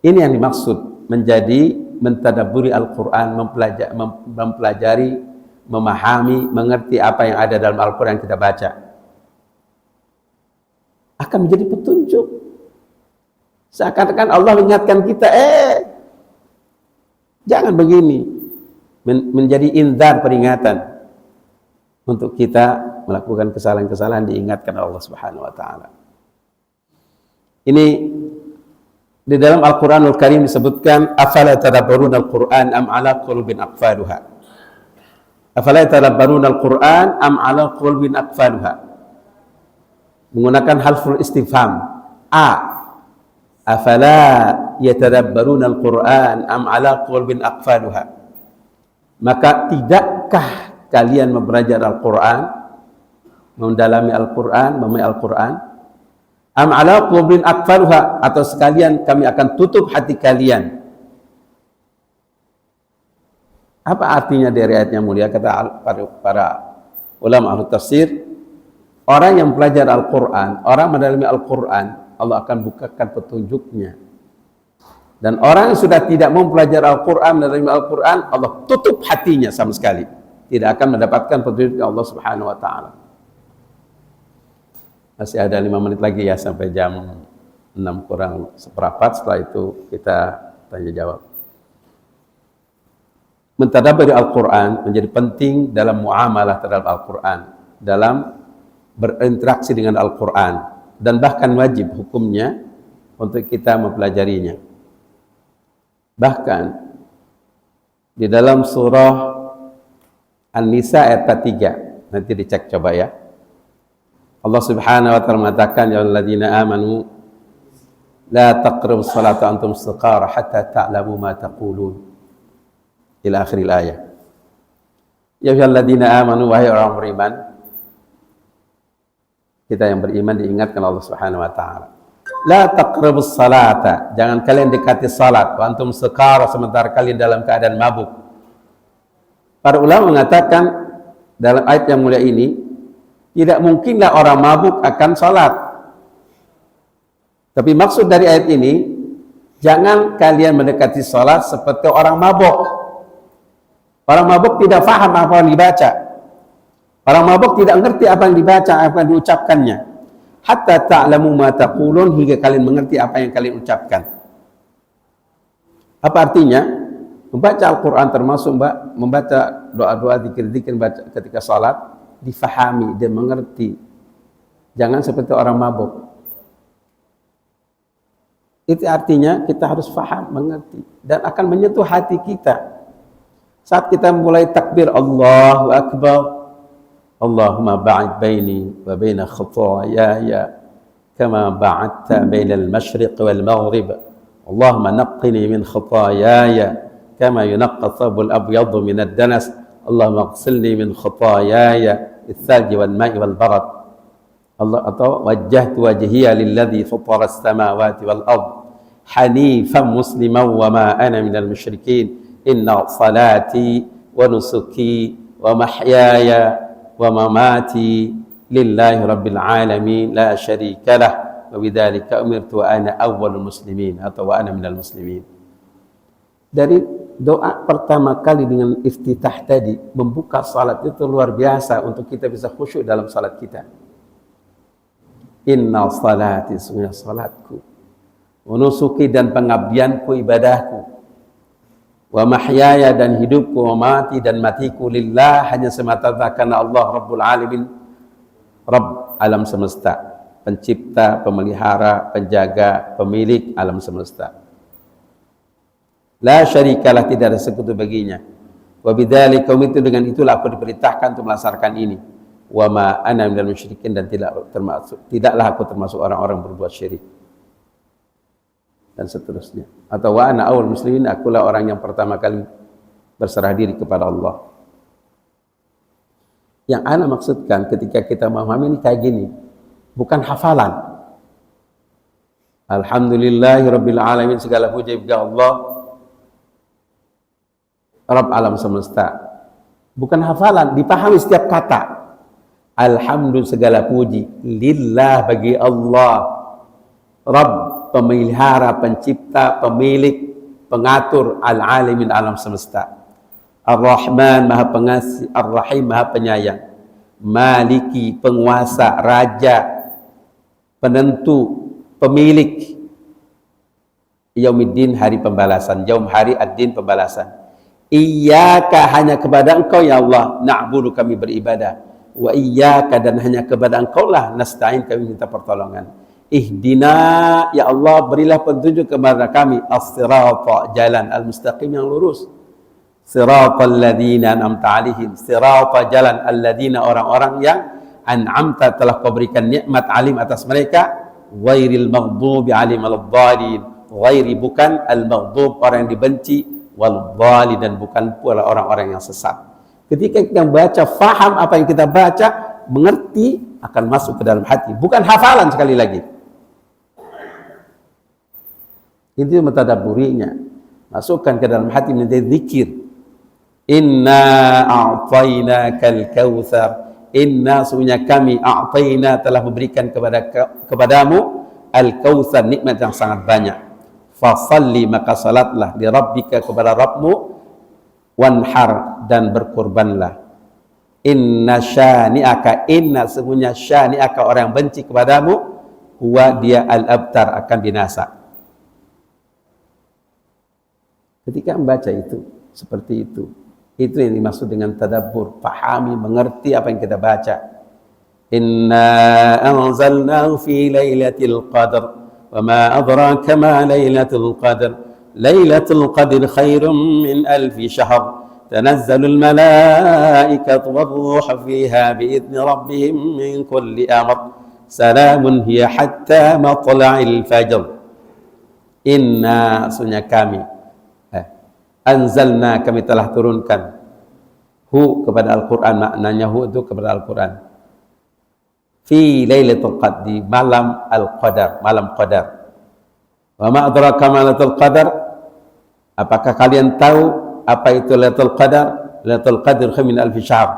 ini yang dimaksud menjadi mentadabburi Al-Quran, mempelajari, memahami, mengerti apa yang ada dalam Al-Quran yang kita baca, akan menjadi petunjuk. Seakan-akan Allah mengingatkan kita, jangan begini, menjadi inzar, peringatan untuk kita melakukan kesalahan-kesalahan, diingatkan Allah Subhanahu wa taala. Ini di dalam Al-Quranul Karim disebutkan afala tadabbaruna al-Quran am ala qulubin aqfaluha. Afala tadabbaruna al-Quran am ala qulubin aqfaluha. Menggunakan harful istifham a. Afala yatadabbaruna al-Quran am ala qulubin aqfaluha. Maka tidakkah kalian mempelajari Al-Quran, mendalami Al-Quran, memahami Al-Quran? Am ala qulubin aqfaluha, atau sekalian kami akan tutup hati kalian. Apa artinya dari ayat yang mulia? Kata para ulama ahli tafsir, orang yang belajar Al-Quran, orang mendalami Al-Quran, Allah akan bukakan petunjuknya. Dan orang yang sudah tidak mempelajari Al-Quran, mendalami Al-Quran, Allah tutup hatinya sama sekali. Tidak akan mendapatkan petunjuk Allah Subhanahu wa Ta'ala. Masih ada 5 menit lagi ya sampai jam 6 kurang seperempat. Setelah itu kita tanya jawab. Mentadabburi Al-Quran menjadi penting dalam muamalah terhadap Al-Quran, dalam berinteraksi dengan Al-Quran, dan bahkan wajib hukumnya untuk kita mempelajarinya. Bahkan di dalam surah An-Nisa ayat 3, nanti dicek coba ya. Allah Subhanahu wa Ta'ala mengatakan, ya alladzina amanu la taqrabus salata antum suqara hatta ta'lamu ma taqulun, ila akhiril ayat. Ya alladzina amanu, wahai orang beriman. Kita yang beriman diingatkan Allah Subhanahu wa Ta'ala, la taqrabus salata, jangan kalian dekati salat, wa antum suqara, sementara kalian dalam keadaan mabuk. Para ulama mengatakan dalam ayat yang mulia ini, tidak mungkinlah orang mabuk akan salat. Tapi maksud dari ayat ini, jangan kalian mendekati salat seperti orang mabuk. Orang mabuk tidak faham apa yang dibaca. Orang mabuk tidak mengerti apa yang dibaca, apa yang diucapkannya. Hatta ta'lamu ma taqulun, hingga kalian mengerti apa yang kalian ucapkan. Apa artinya? Membaca Al-Quran termasuk membaca doa-doa, zikir-zikir ketika salat, difahami dan mengerti. Jangan seperti orang mabuk. Itu artinya kita harus faham, mengerti, dan akan menyentuh hati kita. Saat kita mulai takbir Allahu Akbar, Allahumma ba'id baini wa baina khataaya kama ba'adta baina al-masyriq wal maghrib. Allahumma naqqini min khataaya kama yunaqqa thawbul abyadu min ad-danas. Allahumma ighsilni min khataaya bil-thalji wal ma'i wal barad. Allah, atau wajjahtu wajhiya lilladzi fatara as-samawati wal ard hanifan musliman wa ma ana minal musyrikin. Inna salati wa nusuki wa mahyaya wa mamati lillahi rabbil alamin la syarika lah wa bidzalika umirtu wa ana awwalul muslimin, atau wa ana minal muslimin. Dari doa pertama kali dengan iftitah tadi, membuka salat, itu luar biasa untuk kita bisa khusyuk dalam salat kita. Inna salati, sungguh salatku, wa nusuki, dan pengabdianku, ibadahku, wa mahyaya, dan hidupku, wa mati, dan matiku, lillah, hanya semata-mata karena Allah Rabbul Alamin, Rabb alam semesta, pencipta, pemelihara, penjaga, pemilik alam semesta. La syarikalah, tidak ada sekutu baginya. Wa bidzalika umirtu, dengan itulah aku diperintahkan untuk melaksanakan ini. Wa ma ana minal musyrikin, dan tidaklah aku termasuk orang-orang berbuat syirik. Dan seterusnya. Atau wa ana awwalul muslimin, akulah orang yang pertama kali berserah diri kepada Allah. Yang ana maksudkan ketika kita memahami ini kayak gini, bukan hafalan. Alhamdulillahirabbil alamin, segala puji bagi Allah Rabb alam semesta. Bukan hafalan, dipahami setiap kata. Alhamdulillah, segala puji lillah, bagi Allah, Rabb, pemelihara, pencipta, pemilik, pengatur, al-alamin, alam semesta. Ar-Rahman, maha pengasih, Ar-Rahim, maha penyayang. Maliki, penguasa, raja, penentu, pemilik. Yaumiddin, hari pembalasan. Yaum, hari, ad-din, pembalasan. Iyyaka, hanya kepada Engkau ya Allah, na'budu, kami beribadah. Wa iyyaka, dan hanya kepada Engkau lah nasta'in, kami minta pertolongan. Ihdina, ya Allah berilah petunjuk kepada kami as-sirata, jalan al-mustaqim yang lurus. Siratal ladzina an'amta 'alaihim, sirata jalan alladzina orang-orang yang an'amta telah kau berikan nikmat alim atas mereka, ghairil maghdubi 'alaihim waladdallin, ghairi bukan al-maghdub orang yang dibenci, waladdallin dan bukan pula orang-orang yang sesat. Ketika kita baca, faham apa yang kita baca, mengerti, akan masuk ke dalam hati, bukan hafalan sekali lagi. Itu mentadabburinya, masukkan ke dalam hati menjadi zikir. Inna a'tainakal kautsar, inna sesungguhnya kami a'taina telah memberikan kepadamu al-kautsar, nikmat yang sangat banyak. Fasalli maka salatlah li rabbika kepada Rabbmu, wanhar dan berkurbanlah. Inna syani'aka, inna sesungguhnya syani'aka orang yang benci kepadamu, huwa dia al-abtar akan binasa. Ketika membaca itu seperti itu yang dimaksud dengan tadabbur, pahami, mengerti apa yang kita baca. Inna anzalnahu fi lailatul qadr wa ma adraka ma lailatul qadr lailatul qadr khairum min alfi syahr tanazzalul malaikatu war-ruhu fiha biidzni rabbihim min kulli amr salamun hiya hatta matla'il fajr. Inna sunya kami anzalna kami telah turunkan hu kepada Al-Quran, maknanya hu itu kepada Al-Quran, fi lailatul qadr, di malam al-qadar, malam qadar. Wa ma adraka ma lailatul qadar, apakah kalian tahu apa itu lailatul qadar? Lailatul qadr khairun min alfi syahr,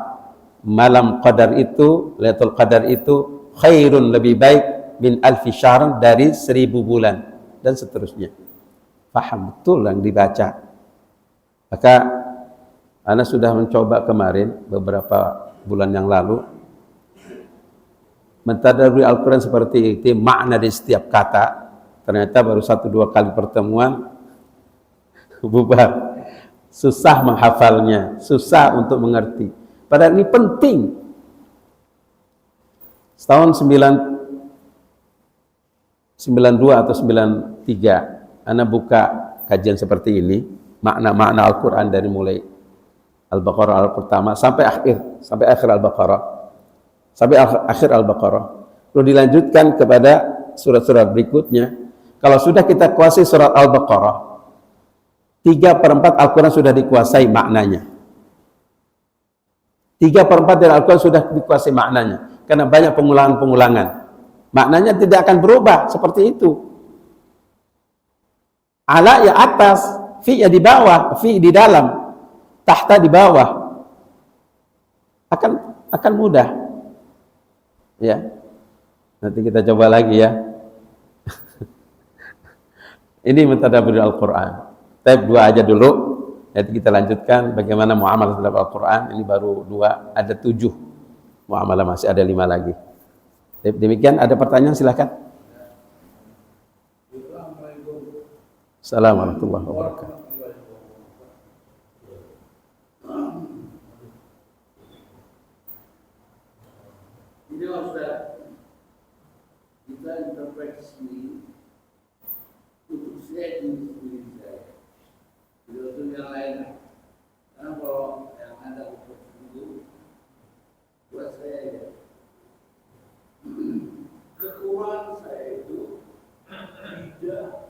malam qadar itu, lailatul qadar itu khairun, lebih baik, min alfi syahr, dari 1000 bulan, dan seterusnya. Faham betul yang dibaca. Maka Ana sudah mencoba kemarin beberapa bulan yang lalu mentadabburi Al-Quran seperti itu, makna di setiap kata. Ternyata baru 1-2 kali pertemuan bubar, susah menghafalnya, susah untuk mengerti. Padahal ini penting. Setahun 92 atau 93 Ana buka kajian seperti ini, makna-makna Al-Quran dari mulai Al-Baqarah pertama sampai akhir Al-Baqarah, sampai akhir Al-Baqarah. Lalu dilanjutkan kepada surat-surat berikutnya. Kalau sudah kita kuasai surat Al-Baqarah, 3/4 Al-Quran sudah dikuasai maknanya. 3/4 dari Al-Quran sudah dikuasai maknanya, karena banyak pengulangan-pengulangan. Maknanya tidak akan berubah seperti itu. Ala ya atas, fi ya di bawah, fi di dalam, tahta di bawah, akan mudah. Ya, nanti kita coba lagi ya. Ini mentadabburi Al-Quran. Tab 2 aja dulu, nanti kita lanjutkan bagaimana muamalah terhadap Al-Quran. Ini baru 2, ada 7 muamalah, masih ada 5 lagi. Demikian, ada pertanyaan silakan. Assalamualaikum warahmatullahi wabarakatuh. Ini Ustaz, kita intervensi untuk saya diri saya, untuk yang lain. Karena kalau yang ada untuk itu, buat saya ya, kekurangan saya itu tidak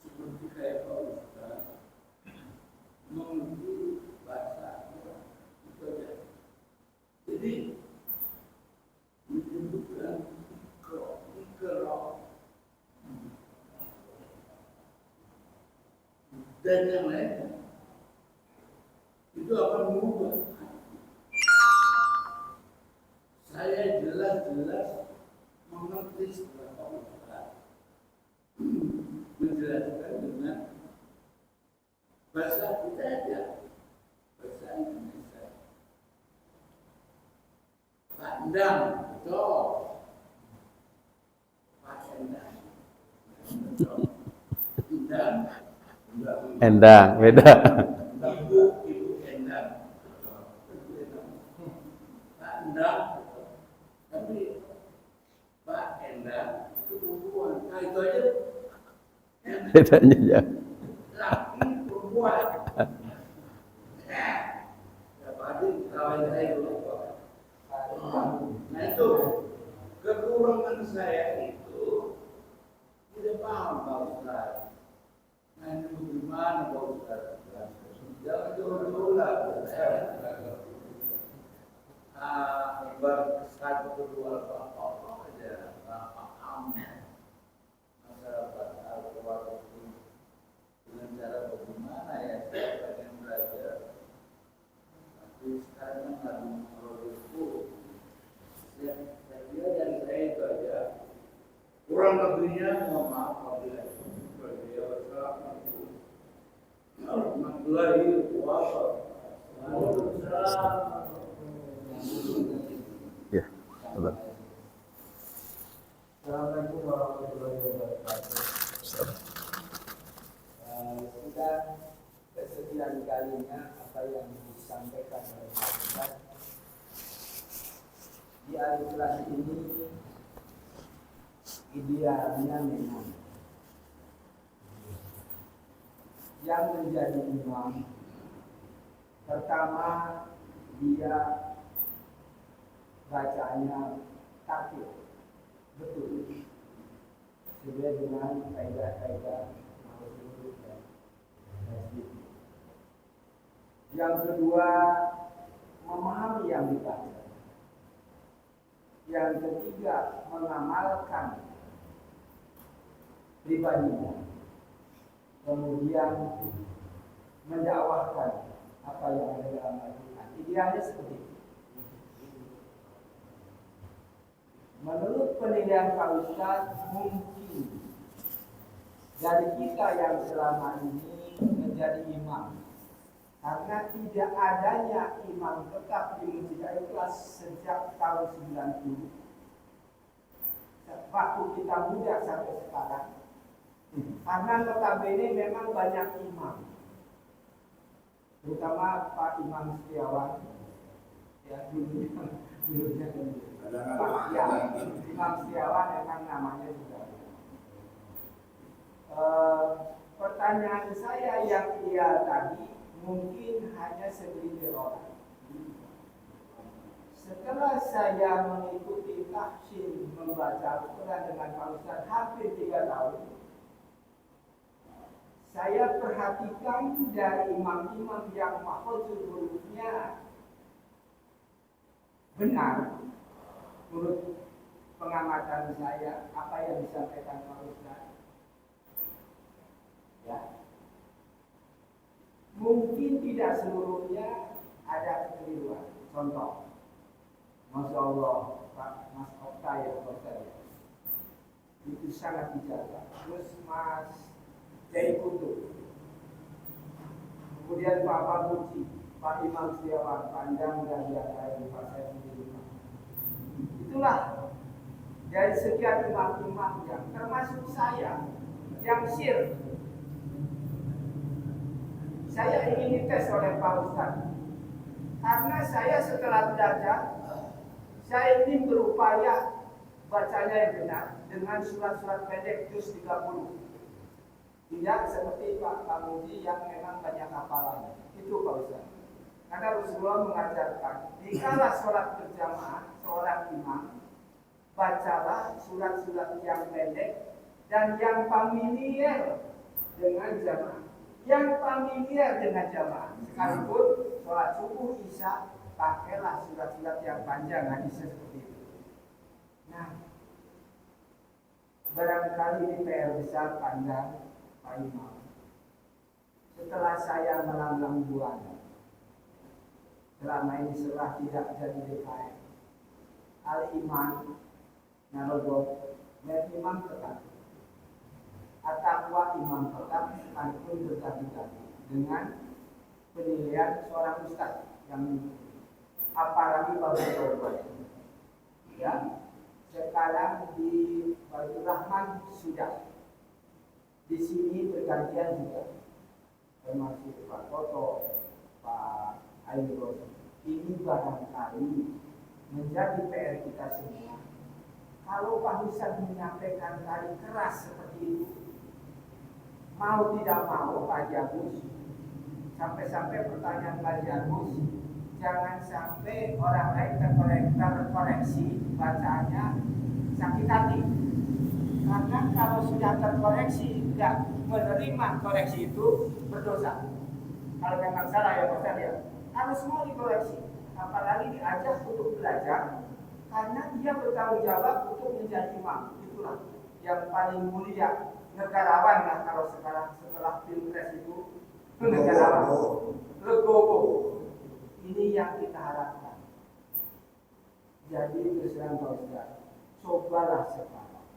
seperti kayak Pak Ustaz mengerti bahasa Arab, itu aja. Jadi menyebutkan ikrar dan yang lainnya itu akan mengubah. Saya jelas-jelas mengerti setelah Pak Ustaz menjelaskan dengan bahasa kita aja, bahasa Indonesia. Pandang, betul. Pak Endang, betul. Endang, beda. Ibu Endang, Pak Endang, tapi Pak Endang itu Bedanya ya. laki perempuan. Ya pasti kawan saya dulu. Nah itu kekurangan saya itu tidak paham Pak Ustaz. Nah ini bagaimana Pak Ustaz? Jangan jauh-jauh lah. Ibarat satu kedua apa aja paham masyarakat al-Quran itu dengan cara bagaimana ya saya pengen belajar. Tapi sekarang lagi produkku. Saya kira dari saya itu aja. Kurang lebihnya mohon maaf apabila bagi wassalamualaikum warahmatullahi wabarakatuh. Ya, sabar. Assalamualaikum warahmatullahi wabarakatuh. Sudah kesekian kalinya apa yang disampaikan oleh Pak Ustaz di al-Quran ini idealnya memang yang menjadi imam pertama dia bacanya takbir betul sesuai dengan kaidah-kaidah Rasulullah dan hadis. Yang kedua memahami yang dibaca. Yang ketiga mengamalkan pribadinya. Kemudian mendakwahkan apa yang ada dalam Al-Quran. Idealnya seperti itu. Menurut penilaian Pak Ustaz, mungkin dari kita yang selama ini menjadi imam, karena tidak adanya imam tetap di Masjid Al-Ikhlas sejak tahun 90, waktu kita muda sampai sekarang, karena notabene memang banyak imam, terutama Pak Imam Setiawan, ya dulunya Pak ya, Imam Setiawan memang namanya juga. Pertanyaan saya yang dia tadi mungkin hanya segelintir orang. Setelah saya mengikuti tahsin membaca Al-Quran dengan Pak Ustaz hampir 3 tahun, saya perhatikan dari imam-imam yang mahfuzul hurufnya benar menurut pengamatan saya apa yang disampaikan Pak Ustaz. Ya. Mungkin tidak seluruhnya ada kekeliruan. Contoh, Masya Allah, Pak Mas Okta ya Pak saya, itu sangat dijaga. Terus Mas Jai Kutub, kemudian Pak Pabuci, Pak Imam Setiawan, panjang dan yang lain, Pak saya sendiri. Itulah dari sekian imam-imam yang termasuk saya yang syir. Saya ingin dites oleh Pak Ustaz, karena saya setelah belajar, saya ingin berupaya bacanya yang benar dengan surat-surat pendek juz 30. Tidak seperti Pak Pamuji yang memang banyak hafalan. Itu Pak Ustaz. Karena Rasulullah mengajarkan, dikala sholat berjamaah seorang imam, bacalah surat-surat yang pendek dan yang familiar dengan jamaah. Yang familiar dengan jamaah, sekalipun sholat subuh, isya, pakailah surat-surat yang panjang, hadisnya seperti itu. Nah, barangkali ini PR besar pandang Pak Imam. Setelah saya melanglang buana, selama ini setelah tidak jadi DKM, Al-Iman, Narodok, dan Imam tetap. At-Taqwa imam tetap sekalipun berganti-ganti dengan penilaian seorang ustaz yang apalagi baru ya sekarang di Baitur Rahman sudah di sini bergantian juga termasuk Pak Toto, Pak Ayrul. Ini barangkali menjadi PR kita semua. Kalau Pak Ustaz menyampaikan tadi keras seperti itu, mau tidak mau Pak Agus, sampai-sampai pertanyaan Pak Agus, jangan sampai orang lain terkoreksi bacaannya sakit hati. Karena kalau sudah terkoreksi, tidak menerima koreksi itu berdosa. Kalau memang salah ya Pak ya, harus mau dikoreksi. Apalagi diajak untuk belajar, karena dia bertanggung jawab untuk menjadi imam. Itulah yang paling mulia, negarawan lah kalau sekarang setelah pilpres itu negarawan, legowo. Ini yang kita harapkan. Jadi terus terang Pak Ustaz, cobalah sekarang.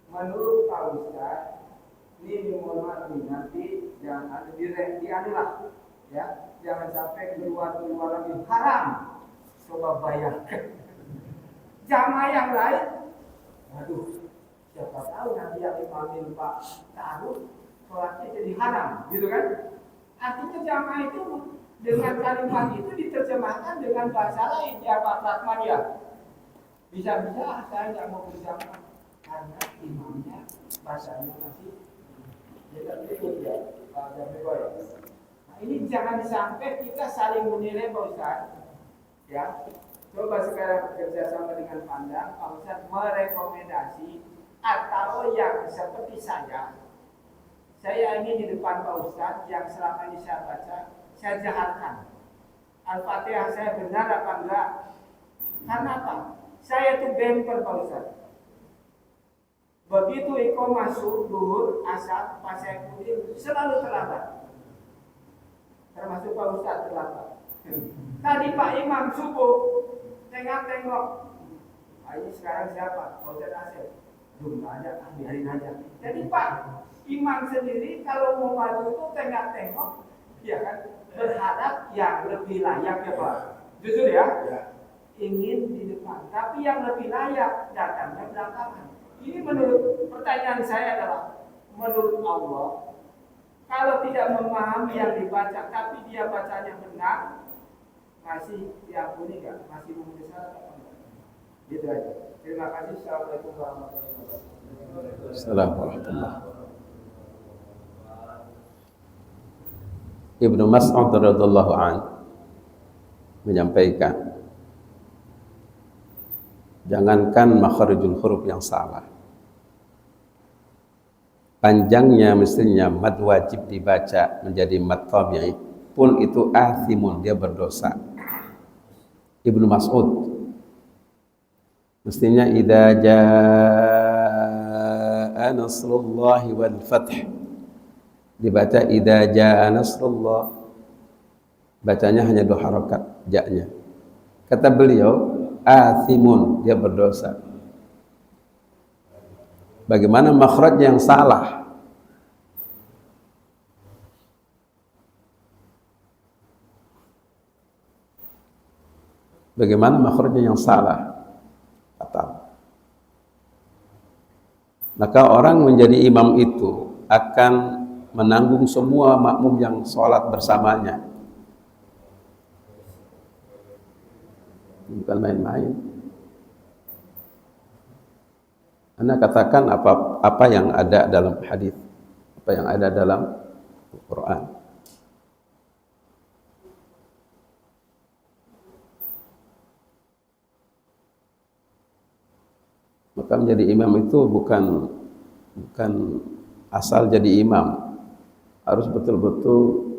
Menurut Pak Ustaz, ini mohon maaf nanti jangan ada dianulah, ya, jangan sampai keluar lagi haram. Coba bayangkan jamaah yang lain, aduh, siapa tahu nanti yang imamin Pak taruh sholatnya jadi haram, gitu kan? Artinya jamaah itu dengan kalimat itu diterjemahkan dengan bahasa lain, ya Pak Ratman ya. Bisa-bisa saya nggak mau berjamaah karena imamnya bahasanya masih tidak ikut ya, Pak Jabegoy. Nah ini jangan sampai kita saling menilai Pak Ustaz, ya. Coba sekarang bekerja sama dengan Pandang, Pak Ustaz merekomendasi atau yang seperti saya ingin di depan Pak Ustaz yang selama ini saya baca, saya jahatkan. Al-Fatihah saya benar apa enggak? Karena apa? Saya itu bemper Pak Ustaz. Begitu Iko masuk duhur, asar, pas saya kudir, selalu terlambat. Termasuk Pak Ustaz terlambat. Tadi Pak Imam subuh, tengok. Ini sekarang siapa? Pak Ustaz Asep. Belum ada, biarin aja. Jadi Pak Imam sendiri kalau mau maju itu tengok, ya kan? Berharap yang lebih layak ya Pak. Jujur ya? Ingin di depan. Tapi yang lebih layak datangnya belakangan. Ini menurut pertanyaan saya adalah, menurut Allah, kalau tidak memahami yang dibaca, tapi dia bacanya benar, masih diampuni nggak? Masih memenuhi syarat apa enggak? Gitu aja. Terima kasih. Assalamualaikum warahmatullahi wabarakatuh. Assalamualaikum. Ibnu Mas'ud radhiyallahu an menyampaikan, jangankan makharijul huruf yang salah, panjangnya mestinya mad wajib dibaca menjadi mad tabi'i pun itu athimun, dia berdosa. Ibnu Mas'ud mestinya idza jaa nasrullahi wal fath, dibaca idza jaa nasrullah, bacanya hanya 2 harakat ja-nya. Kata beliau athimun, dia berdosa. Bagaimana makhraj yang salah? Bagaimana makhrajnya yang salah? Fatal. Maka orang menjadi imam itu akan menanggung semua makmum yang sholat bersamanya. Bukan main-main. Anda katakan apa yang ada dalam hadis, apa yang ada dalam Al-Quran. Maka menjadi imam itu bukan asal jadi imam, harus betul-betul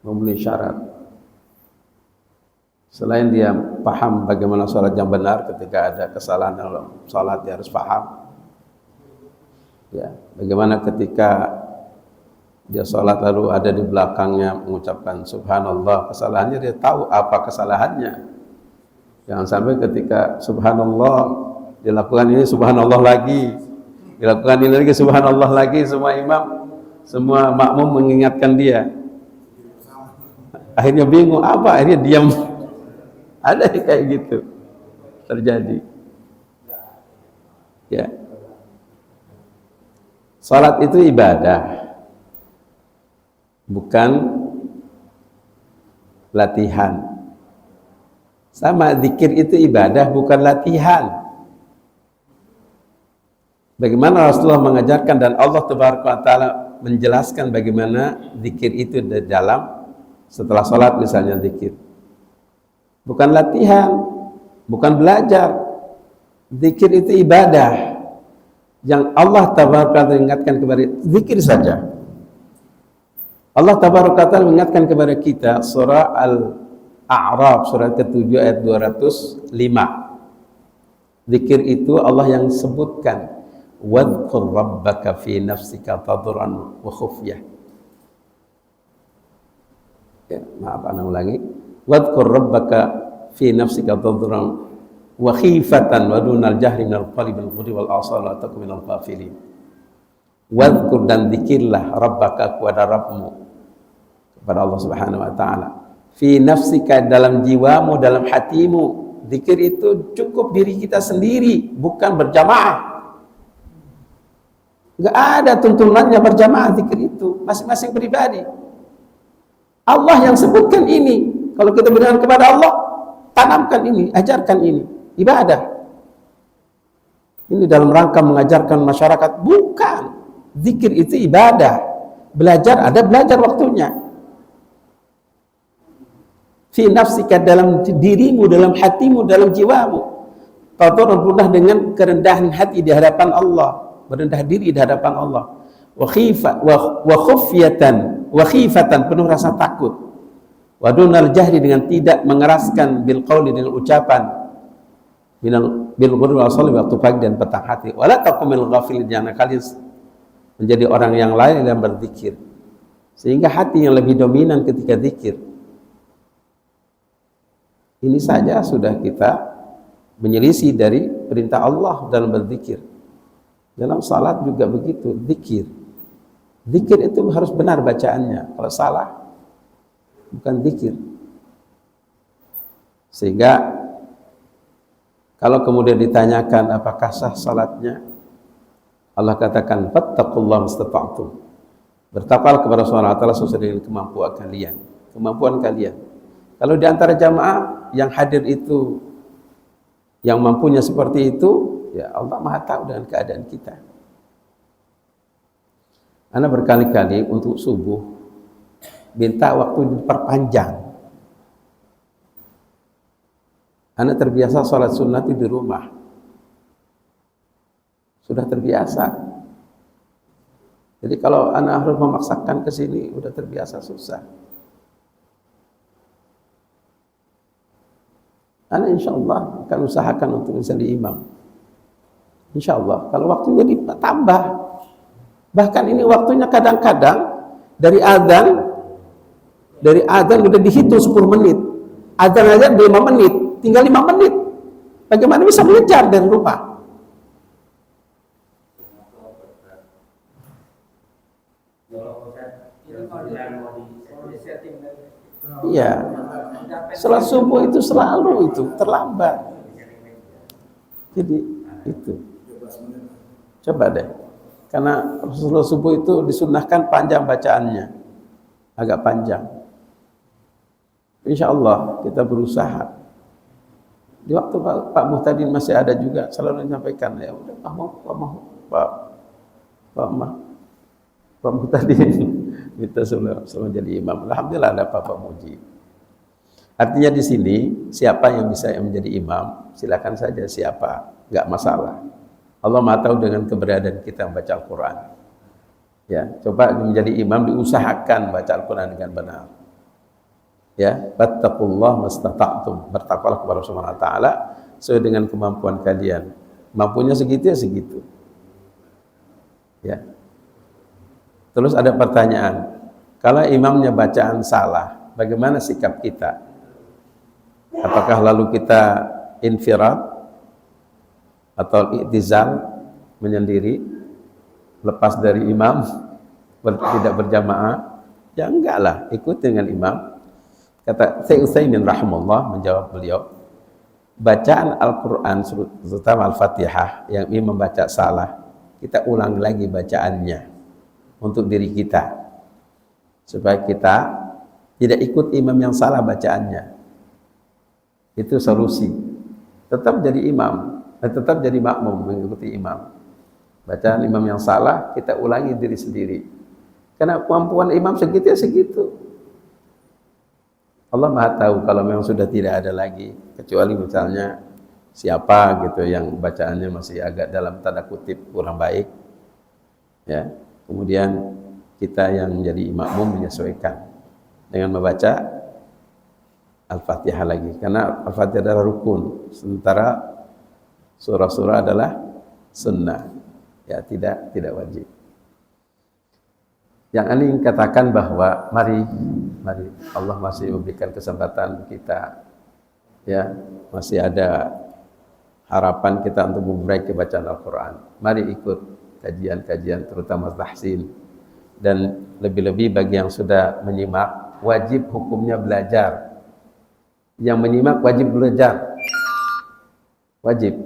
memenuhi syarat. Selain dia paham bagaimana sholat yang benar, ketika ada kesalahan dalam sholat dia harus paham. Ya, bagaimana ketika dia sholat lalu ada di belakangnya mengucapkan subhanallah, kesalahannya dia tahu apa kesalahannya. Jangan sampai ketika subhanallah dilakukan ini subhanallah lagi, dilakukan ini lagi subhanallah lagi, semua imam, semua makmum mengingatkan dia. Akhirnya bingung apa, akhirnya diam. Ada kayak gitu terjadi. Ya. Salat itu ibadah, bukan latihan. Sama zikir itu ibadah, bukan latihan. Bagaimana Rasulullah mengajarkan dan Allah Taala menjelaskan bagaimana zikir itu di dalam setelah sholat misalnya zikir. Bukan latihan, bukan belajar. Zikir itu ibadah. Yang Allah tabaraka ingatkan kepada zikir saja. Allah tabaraka mengingatkan kepada kita surah Al-A'raf surah ke-7 ayat 205. Zikir itu Allah yang sebutkan wadhkur rabbaka fi nafsika tadurran wa khufyah. Ya, maaf ana ulangi. Wadhkur rabbaka fi nafsika tadurran wa khifatan wa dunal jahri minal qalbi bil ghudwi wal asal la takun minal ghafilin. Wadhkur dan zikirlah rabbaka kepada Rabbmu, kepada Allah Subhanahu wa taala. Fi nafsika dalam jiwamu, dalam hatimu. Zikir itu cukup diri kita sendiri, bukan berjamaah. Enggak ada tuntunannya berjamaah zikir itu, masing-masing pribadi. Allah yang sebutkan ini. Kalau kita beriman kepada Allah, tanamkan ini, ajarkan ini, ibadah. Ini dalam rangka mengajarkan masyarakat, bukan. Zikir itu ibadah. Belajar ada belajar waktunya. Fi nafsika dalam dirimu, dalam hatimu, dalam jiwamu. Tadarrun rendah dengan kerendahan hati di hadapan Allah. Merendah diri di hadapan Allah. Wa khifatan penuh rasa takut. Wa dunal jahri dengan tidak mengeraskan bil qauli dengan ucapan. Bil ghudwi wal asali waktu pagi dan petang hati. Wala taqumil ghafilin, jangan kalian menjadi orang yang lain yang berzikir. Sehingga hati yang lebih dominan ketika zikir. Ini saja sudah kita menyelisih dari perintah Allah dalam berzikir. Dalam salat juga begitu, zikir. Zikir itu harus benar bacaannya. Kalau salah, bukan zikir. Sehingga kalau kemudian ditanyakan apakah sah salatnya, Allah katakan fattaqullaha mastata'tum. Bertakwalah kepada Allah Ta'ala sesuai dengan kemampuan kalian. Kemampuan kalian. Kalau di antara jamaah yang hadir itu yang mampunya seperti itu, ya Allah Maha tahu dengan keadaan kita. Ana berkali-kali untuk subuh minta waktu diperpanjang. Ana terbiasa sholat sunnah di rumah. Sudah terbiasa. Jadi kalau ana harus memaksakan ke sini, udah terbiasa susah. Ana insyaallah akan usahakan untuk menjadi imam. InsyaAllah, kalau waktunya ditambah. Bahkan ini waktunya kadang-kadang dari adzan udah dihitung 10 menit. Adzan aja 5 menit, tinggal 5 menit. Bagaimana bisa mengejar dari rumah? Iya. Salat subuh itu selalu itu terlambat. Jadi itu. Coba deh. Karena Rasulullah subuh itu disunnahkan panjang bacaannya. Agak panjang. Insya Allah kita berusaha. Di waktu Pak Muhtadin masih ada juga selalu menyampaikan, ya udah Pak Muhtadin kita selalu jadi imam. Alhamdulillah ada Pak Muji. Artinya di sini siapa yang bisa menjadi imam, silakan saja siapa, nggak masalah. Allah Maha tahu dengan keberadaan kita membaca Al-Quran. Ya, coba menjadi imam diusahakan baca Al-Quran dengan benar. Ya, fattaqullaha mastata'tum, bertakwalah kepada Allah Subhanahu wa taala sesuai dengan kemampuan kalian. Mampunya segitu ya segitu. Ya. Terus ada pertanyaan, kalau imamnya bacaan salah, bagaimana sikap kita? Apakah lalu kita infirad atau i'tizal, menyendiri, lepas dari imam, tidak berjamaah? Ya enggak lah, ikut dengan imam. Kata Syekh Utsaimin rahimahullah, menjawab beliau, bacaan Al-Quran terutama Al-Fatihah yang imam membaca salah, kita ulang lagi bacaannya untuk diri kita supaya kita tidak ikut imam yang salah bacaannya. Itu solusi. Tetap jadi imam, tetap jadi makmum mengikuti imam. Bacaan imam yang salah kita ulangi diri sendiri. Karena kemampuan imam segitu ya segitu. Allah Maha tahu kalau memang sudah tidak ada lagi, kecuali misalnya siapa gitu yang bacaannya masih agak dalam tanda kutip kurang baik, ya. Kemudian kita yang menjadi makmum menyesuaikan dengan membaca Al-Fatihah lagi, karena Al-Fatihah adalah rukun, sementara surah-surah adalah sunnah, ya tidak wajib. Yang ini katakan bahwa mari Allah masih memberikan kesempatan kita, ya, masih ada harapan kita untuk memperbaiki bacaan Al-Quran. Mari ikut kajian-kajian terutama tahsin, dan lebih-lebih bagi yang sudah menyimak wajib hukumnya belajar. Yang menyimak wajib belajar, wajib.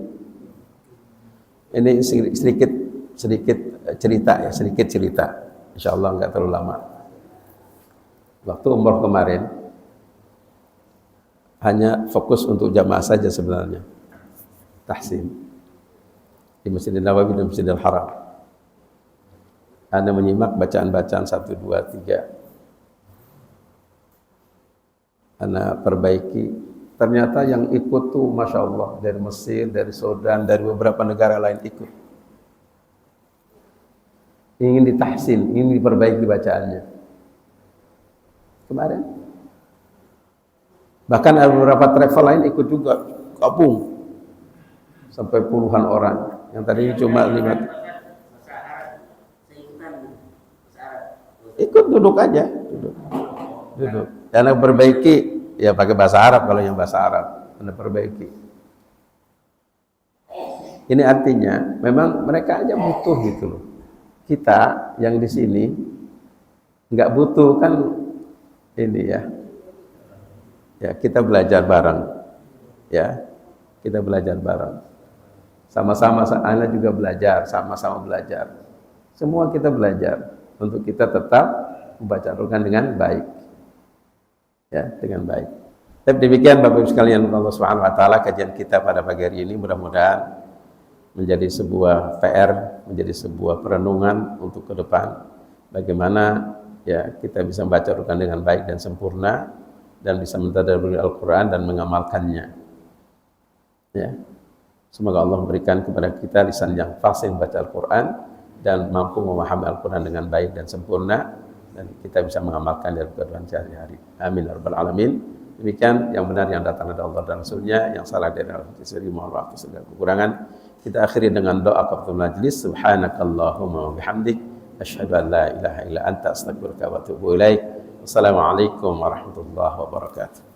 Ini sedikit cerita ya, sedikit cerita. InsyaAllah enggak terlalu lama. Waktu umroh kemarin hanya fokus untuk jamaah saja sebenarnya, tahsin di Masjidil Nabawi dan Masjidil Haram. Anda menyimak bacaan-bacaan 1, 2, 3. Anda perbaiki. Ternyata yang ikut tuh Masya Allah dari Mesir, dari Sudan, dari beberapa negara lain ikut. Ingin ditahsin, ingin diperbaiki bacaannya. Kemarin bahkan ada beberapa travel lain ikut juga, gabung sampai puluhan orang. Yang tadi cuma 5. Ikut duduk aja, duduk. Karena perbaiki ya pakai bahasa Arab, kalau yang bahasa Arab Anda perbaiki. Ini artinya memang mereka aja butuh gitu loh. Kita yang di sini nggak butuh kan ini ya. Ya, kita belajar bareng. Ya. Kita belajar bareng. Sama-sama Anda juga belajar, sama-sama belajar. Semua kita belajar untuk kita tetap membaca Al-Quran dengan baik. Ya, dengan baik. Tapi demikian Bapak Ibu sekalian, Allah Subhanahu wa taala, kajian kita pada pagi hari ini mudah-mudahan menjadi sebuah PR, menjadi sebuah perenungan untuk ke depan bagaimana ya kita bisa membaca Al-Quran dengan baik dan sempurna dan bisa mentadabburi Al-Quran dan mengamalkannya. Ya. Semoga Allah memberikan kepada kita lisan yang fasih membaca Al-Quran dan mampu memahami Al-Quran dengan baik dan sempurna, dan kita bisa mengamalkan dari kehidupan sehari-hari. Amin ya rabbal alamin. Demikian yang benar yang datang dari Allah dan Rasulnya, yang salah dari Allah. Mohon maaf segala kekurangan. Kita akhiri dengan doa kafaratul majlis. Subhanakallahumma wa bihamdik, asyhadu an la ilaha illa anta, astaghfiruka wa atubu ilaik. Wassalamualaikum warahmatullahi wabarakatuh.